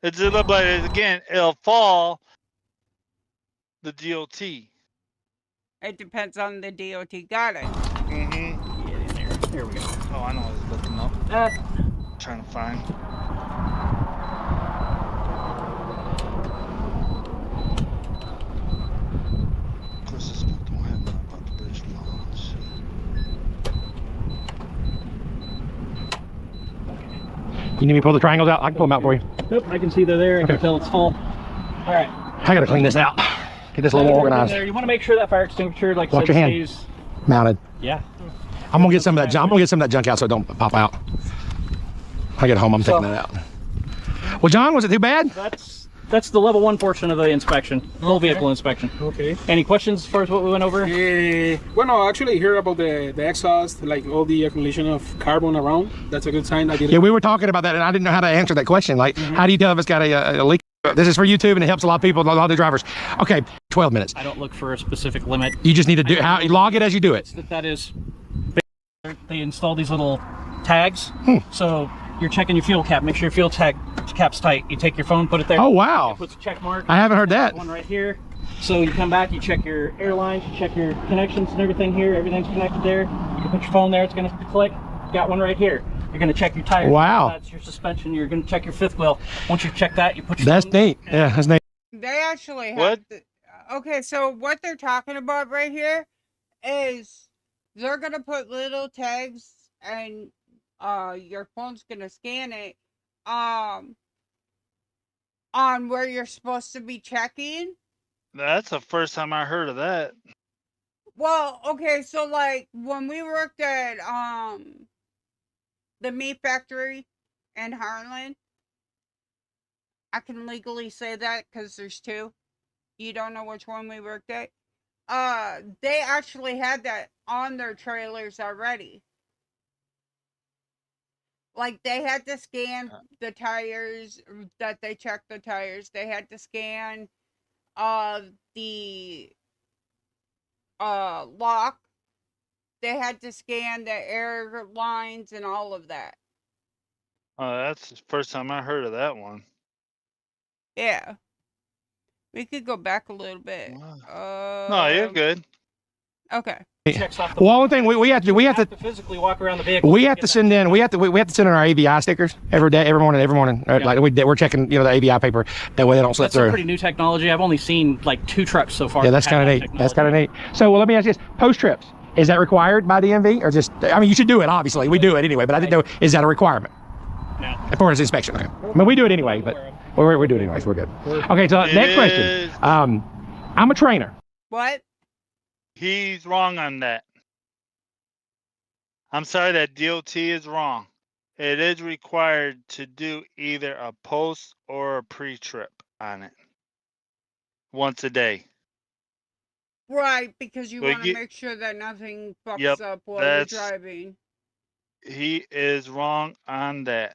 It's a little, but again, it'll fall the DOT. It depends on the DOT. Got it. Mm-hmm. Here we go. Oh, I know what he's looking up. Trying to find. Of course, this book don't have nothing about the bridge launch. You need me to pull the triangles out? I can pull them out for you. Nope, I can see they're there. I can tell it's full. All right. I got to clean this out. Get this a little more organized. You want to make sure that fire extinguisher, like Watch I said, your hand. stays. Mounted. Yeah. I'm gonna get some of that. I'm gonna get some of that junk out so it don't pop out. When I get home, I'm taking that out. Well, John, was it too bad? That's the level 1 portion of the inspection, full vehicle inspection. Okay. Any questions as far as what we went over? Well, no, actually, hear about the exhaust, like all the accumulation of carbon around. That's a good sign. I didn't. Yeah, we were talking about that, and I didn't know how to answer that question. Like, how do you tell if it's got a leak? This is for YouTube, and it helps a lot of people, a lot of the drivers. Okay, 12 minutes. I don't look for a specific limit. You just need to do how you log it as you do it. That is, they install these little tags. So you're checking your fuel cap. Make sure your fuel cap's tight. You take your phone, put it there. Oh wow! It puts a check mark. I haven't heard that. One right here. So you come back, you check your airlines, you check your connections and everything here. Everything's connected there. You can put your phone there. It's going to click. Got one right here. You're going to check your tires. Wow. That's your suspension. You're going to check your fifth wheel. Once you check that, you put your That's phone neat. Yeah, that's neat. They actually have What? okay, so what they're talking about right here is they're gonna put little tags and your phone's gonna scan it on where you're supposed to be checking. That's the first time I heard of that. Well, okay, so like when we worked at the meat factory in Harlan, I can legally say that because there's two. You don't know which one we worked at. They actually had that on their trailers already. Like they had to scan the tires, that they checked the tires. They had to scan the lock. They had to scan the air lines and all of that. That's the first time I heard of that one. Yeah. We could go back a little bit. No, you're good. Okay. checks off the Well, one thing we have to physically walk around the vehicle. we have to send in we have to send in our AVI stickers every day, every morning. Yeah. Like we're checking, you know, the AVI paper, that way they don't slip That's through. a pretty new technology. I've only seen like 2 trucks so far. Yeah, that's kind of neat. That's kind of neat. So, well, let me ask you this: post trips, is that required by DMV, or just? I mean, you should do it. Obviously, we do it anyway. But I didn't know, is that a requirement? No. For his inspection. Okay. I mean, we do it anyway, but we do it anyways. We're good. Okay. So next question. I'm a trainer. What? He's wrong on that. I'm sorry, that DOT is wrong. It is required to do either a post or a pre-trip on it. Once a day. Right, because you Well, want to make sure that nothing fucks Yep, up while you're that's- driving. He is wrong on that.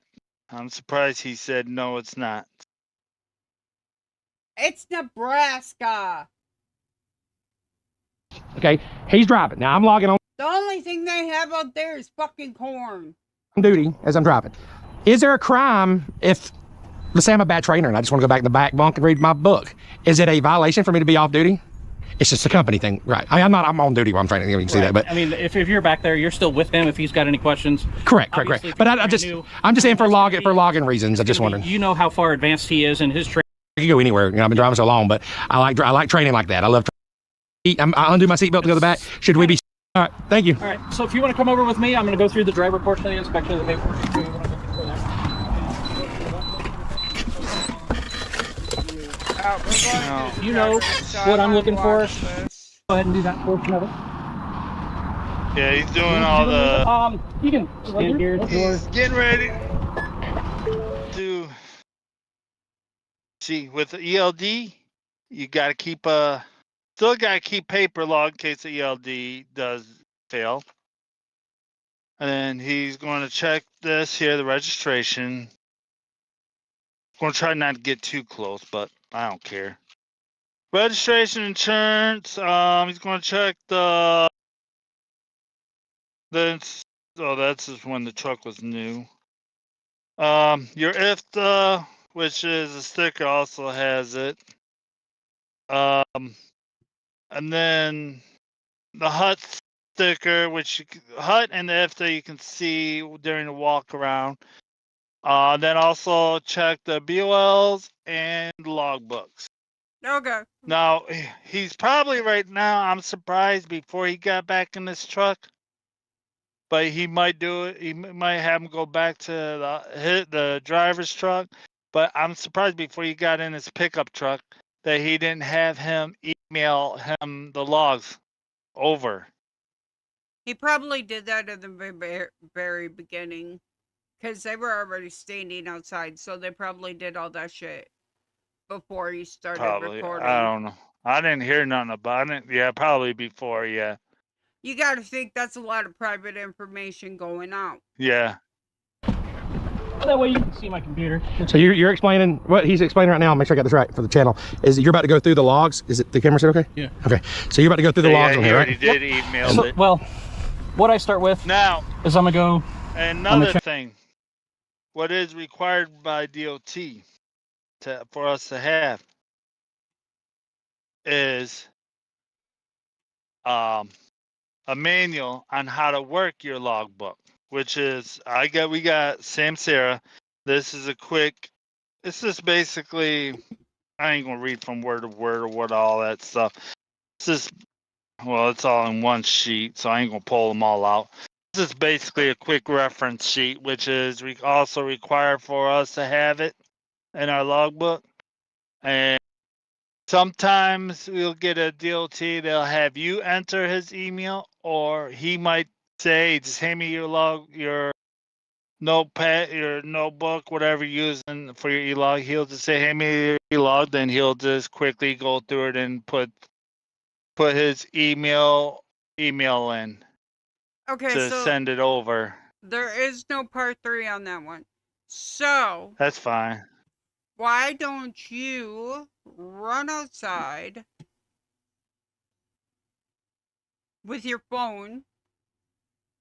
I'm surprised he said no, it's not. It's Nebraska. Okay. He's driving. Now I'm logging on The only thing they have out there is fucking corn. duty as I'm driving. Is there a crime if, let's say I'm a bad trainer and I just want to go back in the back bunk and read my book? Is it a violation for me to be off duty? It's just a company thing, right? I mean, I'm on duty while I'm training. You can see that, but I mean, if you're back there, you're still with him. If he's got any questions, correct. Obviously, if But you're I'm just brand new, saying for logging reasons. I'm just wondering. You know how far advanced he is in his training. I can go anywhere. You know, I've been driving so long, but I like training like that. I love. I undo my seatbelt to go to the back. Should we be? All right. Thank you. All right. So if you want to come over with me, I'm going to go through the driver portion of the inspection of the paperwork. If you wanna go through that. We're going to the You know driver's side what I'm on looking for. watch list. Go ahead and do that portion of it. Yeah, he's doing all the. You can stand here. He's getting ready to see with the ELD. You got to keep still got to keep paper log in case the ELD does fail. And then he's going to check this here, the registration. Going to try not to get too close, but I don't care. Registration, insurance. He's going to check the. Then, oh, that's just when the truck was new. Your IFTA, which is a sticker, also has it. And then the hut sticker, which hut and the IFTA you can see during the walk around. Then also check the BOLs and logbooks. Okay. Now he's probably right now. I'm surprised before he got back in this truck, but he might do it. He might have him go back to the driver's truck. But I'm surprised before he got in his pickup truck that he didn't have him email him the logs over. He probably did that at the very beginning. Because they were already standing outside, so they probably did all that shit before he started Probably. recording. I don't know. I didn't hear nothing about it. Yeah, probably before. Yeah. You got to think that's a lot of private information going out. Yeah. That way you can see my computer. So you're explaining what he's explaining right now. I'll make sure I got this right for the channel. Is that you're about to go through the logs? Is it the camera set okay? Yeah. Okay. So you're about to go through the logs on he here, already right? did email it. Well, what I start with Now, is I'm gonna go. another thing. What is required by DOT for us to have is a manual on how to work your logbook, which is we got Samsara. This is a quick. This is basically. I ain't gonna read from word to word or what all that stuff. This is it's all in one sheet, so I ain't gonna pull them all out. This is basically a quick reference sheet, which is also required for us to have it in our logbook. And sometimes we'll get a DOT, they'll have you enter his email, or he might say, just hand me your notepad, your notebook, whatever you're using for your e-log. He'll just say, hand me your e-log, then he'll just quickly go through it and put his email in. Okay, To so send it over. there is no part 3 on that one. So that's fine. Why don't you run outside with your phone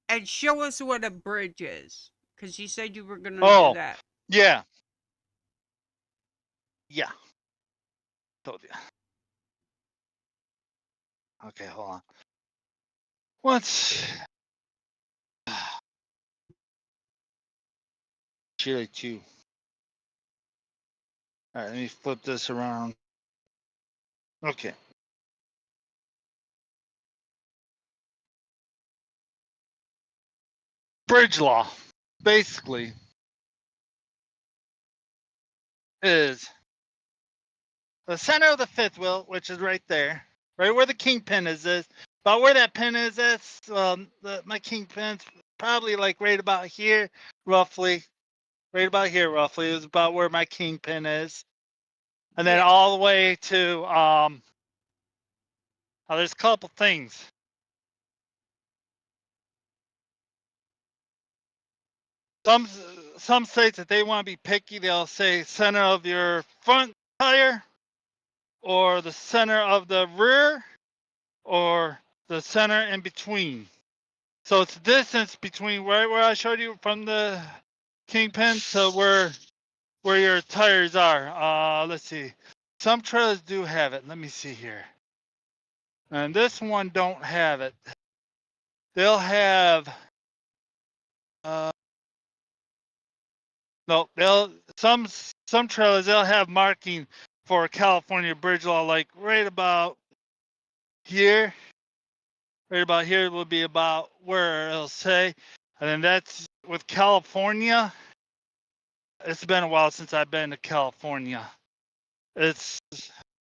and show us what a bridge is? Because you said you were going to do that. Yeah. Yeah. Told you. Okay, hold on. What's Chile 2? All right, let me flip this around. Okay. Bridge law, basically, is the center of the fifth wheel, which is right there, right where the kingpin is. About where that pin is. That's my kingpin's probably like right about here, roughly. Right about here, roughly, is about where my kingpin is, and then all the way to there's a couple things. Some states that they want to be picky, they'll say center of your front tire, or the center of the rear, or the center in between. So it's the distance between right where I showed you from the kingpin to where your tires are. Let's see. Some trailers do have it. Let me see here. And this one don't have it. They'll have no, some trailers they'll have marking for California bridge law, like right about here. Right about here will be about where it'll say, and then that's with California. It's been a while since I've been to California. It's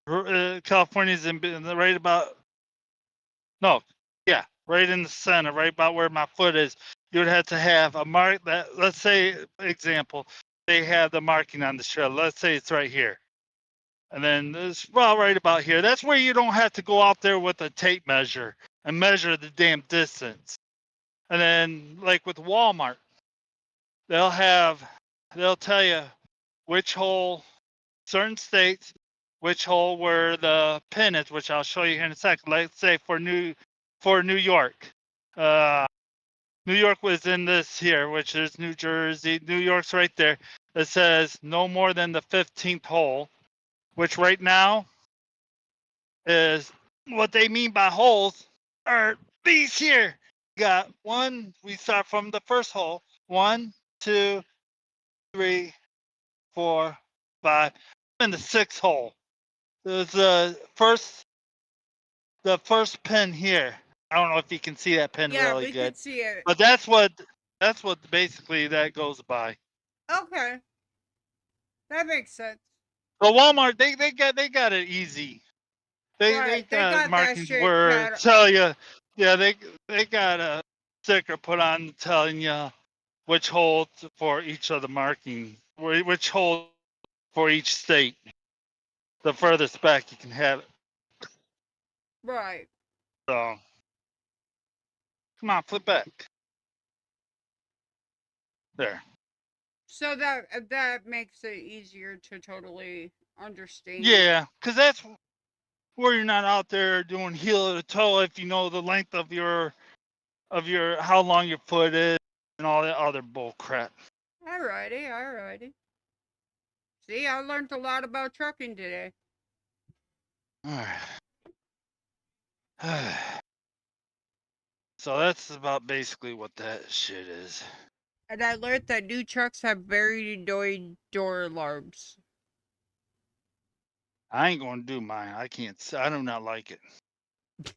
California's right about right in the center, right about where my foot is. You would have to have a mark that, let's say, example, they have the marking on the trail. Let's say it's right here. And then it's right about here. That's where you don't have to go out there with a tape measure and measure the damn distance. And then, like with Walmart, they'll tell you which hole, certain states, which hole where the pin is, which I'll show you here in a second. Let's say for New York, New York was in this here, which is New Jersey. New York's right there. It says no more than the 15th hole, which right now is what they mean by holes are these here. Got one, we start from the first hole. 1, 2, 3, 4, 5, and the 6th hole. There's the first pin here. I don't know if you can see that pin Yeah, really we good, could see it. but that's what basically that goes by. Okay, that makes sense. So Walmart, they got it easy. They Right, they got got that markings shit where cat. tell you, yeah, they got a sticker put on telling you which hole for each of the marking, which hole for each state. The furthest back you can have it. Right. So come on, flip back. There. So that makes it easier to totally understand. Yeah, because that's where you're not out there doing heel to toe if you know the length of your how long your foot is and all that other bull crap. Alrighty, alrighty. See, I learned a lot about trucking today. All right. So that's about basically what that shit is. And I learned that new trucks have very annoying door alarms. I ain't gonna do mine. I can't. I do not like it.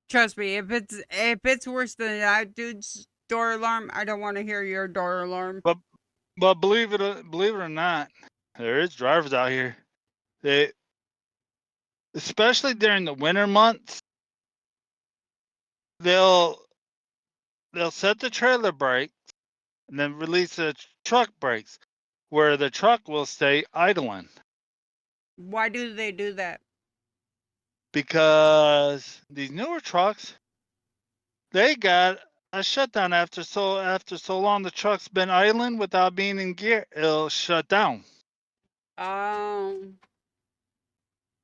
Trust me, if it's worse than that dude's door alarm, I don't want to hear your door alarm. But believe it or not, there is drivers out here. They, especially during the winter months, they'll set the trailer brake and then release the truck brakes, where the truck will stay idling. Why do they do that? Because these newer trucks, they got a shutdown after so long. The truck's been idling without being in gear. It'll shut down Um,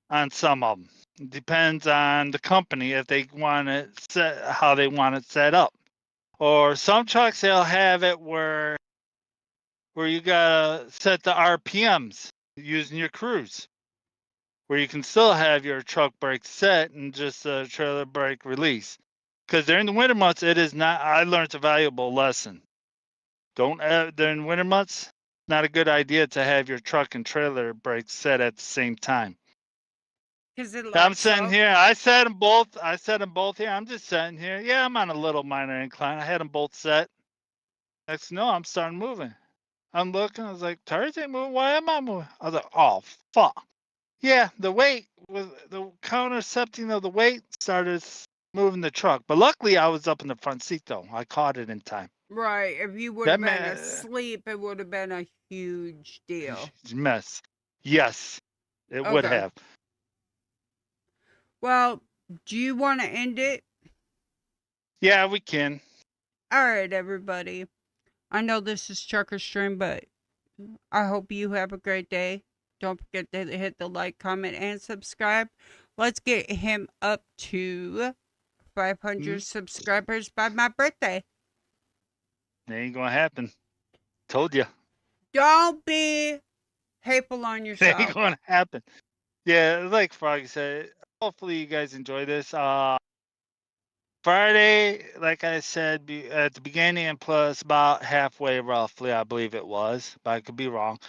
on some of them. It depends on the company if they want it set how they want it set up. Or some trucks they'll have it where you gotta set the RPMs using your cruise, where you can still have your truck brake set and just a trailer brake release. Because during the winter months, it is not. I learned a valuable lesson. Don't during winter months. Not a good idea to have your truck and trailer brakes set at the same time. because it I'm locks sitting up. here. I set them both. Here. I'm just sitting here. Yeah, I'm on a little minor incline. I had them both set. Next, no, I'm starting moving. I'm looking. I was like, tires ain't moving. Why am I moving? I was like, oh fuck. Yeah, the weight was the countercepting of the weight started moving the truck. But luckily, I was up in the front seat though. I caught it in time. Right. If you would That have been man, asleep, it would have been a huge deal. mess. Yes, it would Okay. have. Well, do you want to end it? Yeah, we can. All right, everybody. I know this is Trucker Stream, but I hope you have a great day. Don't forget to hit the like, comment, and subscribe. Let's get him up to 500 subscribers by my birthday. It ain't gonna happen. Told you. Don't be hateful on It yourself. ain't gonna happen. Yeah, like Froggy said. Hopefully, you guys enjoy this. Friday, like I said at the beginning, and plus about halfway, roughly, I believe it was, but I could be wrong.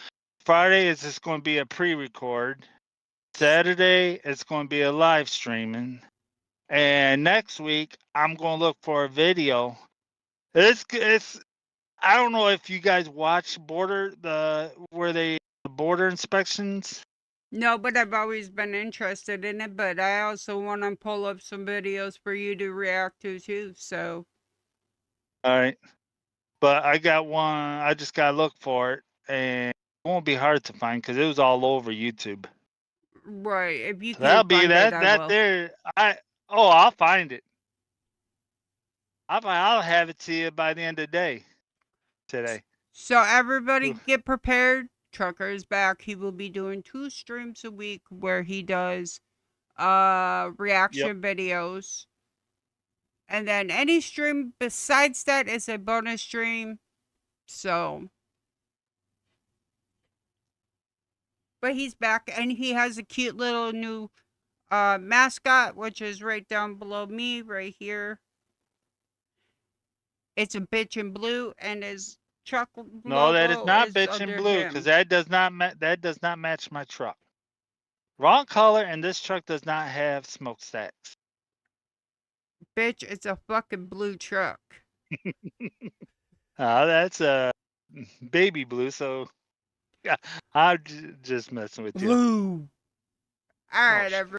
Friday is just going to be a pre-record. Saturday it's going to be a live streaming, and next week I'm going to look for a video. It's I don't know if you guys watch where the border inspections? No, but I've always been interested in it. But I also want to pull up some videos for you to react to too. So All right. But I got one. I just gotta look for it, and it won't be hard to find because it was all over YouTube. right, if you So that'll can't be find it, that. I That will. there. I'll find it. I'll have it to you by the end of the day today. So everybody get prepared. Trucker is back. He will be doing 2 streams a week where he does Yep. reaction videos. And then any stream besides that is a bonus stream. So but he's back and he has a cute little new mascot, which is right down below me, right here. It's a bitch in blue, and his truck No, that is logo not is bitch in under blue because him. that does not match my truck. Wrong color, and this truck does not have smokestacks. Bitch, it's a fucking blue truck. That's baby blue. So yeah, I'm just messing with you. Blue. All Oh, right, everybody.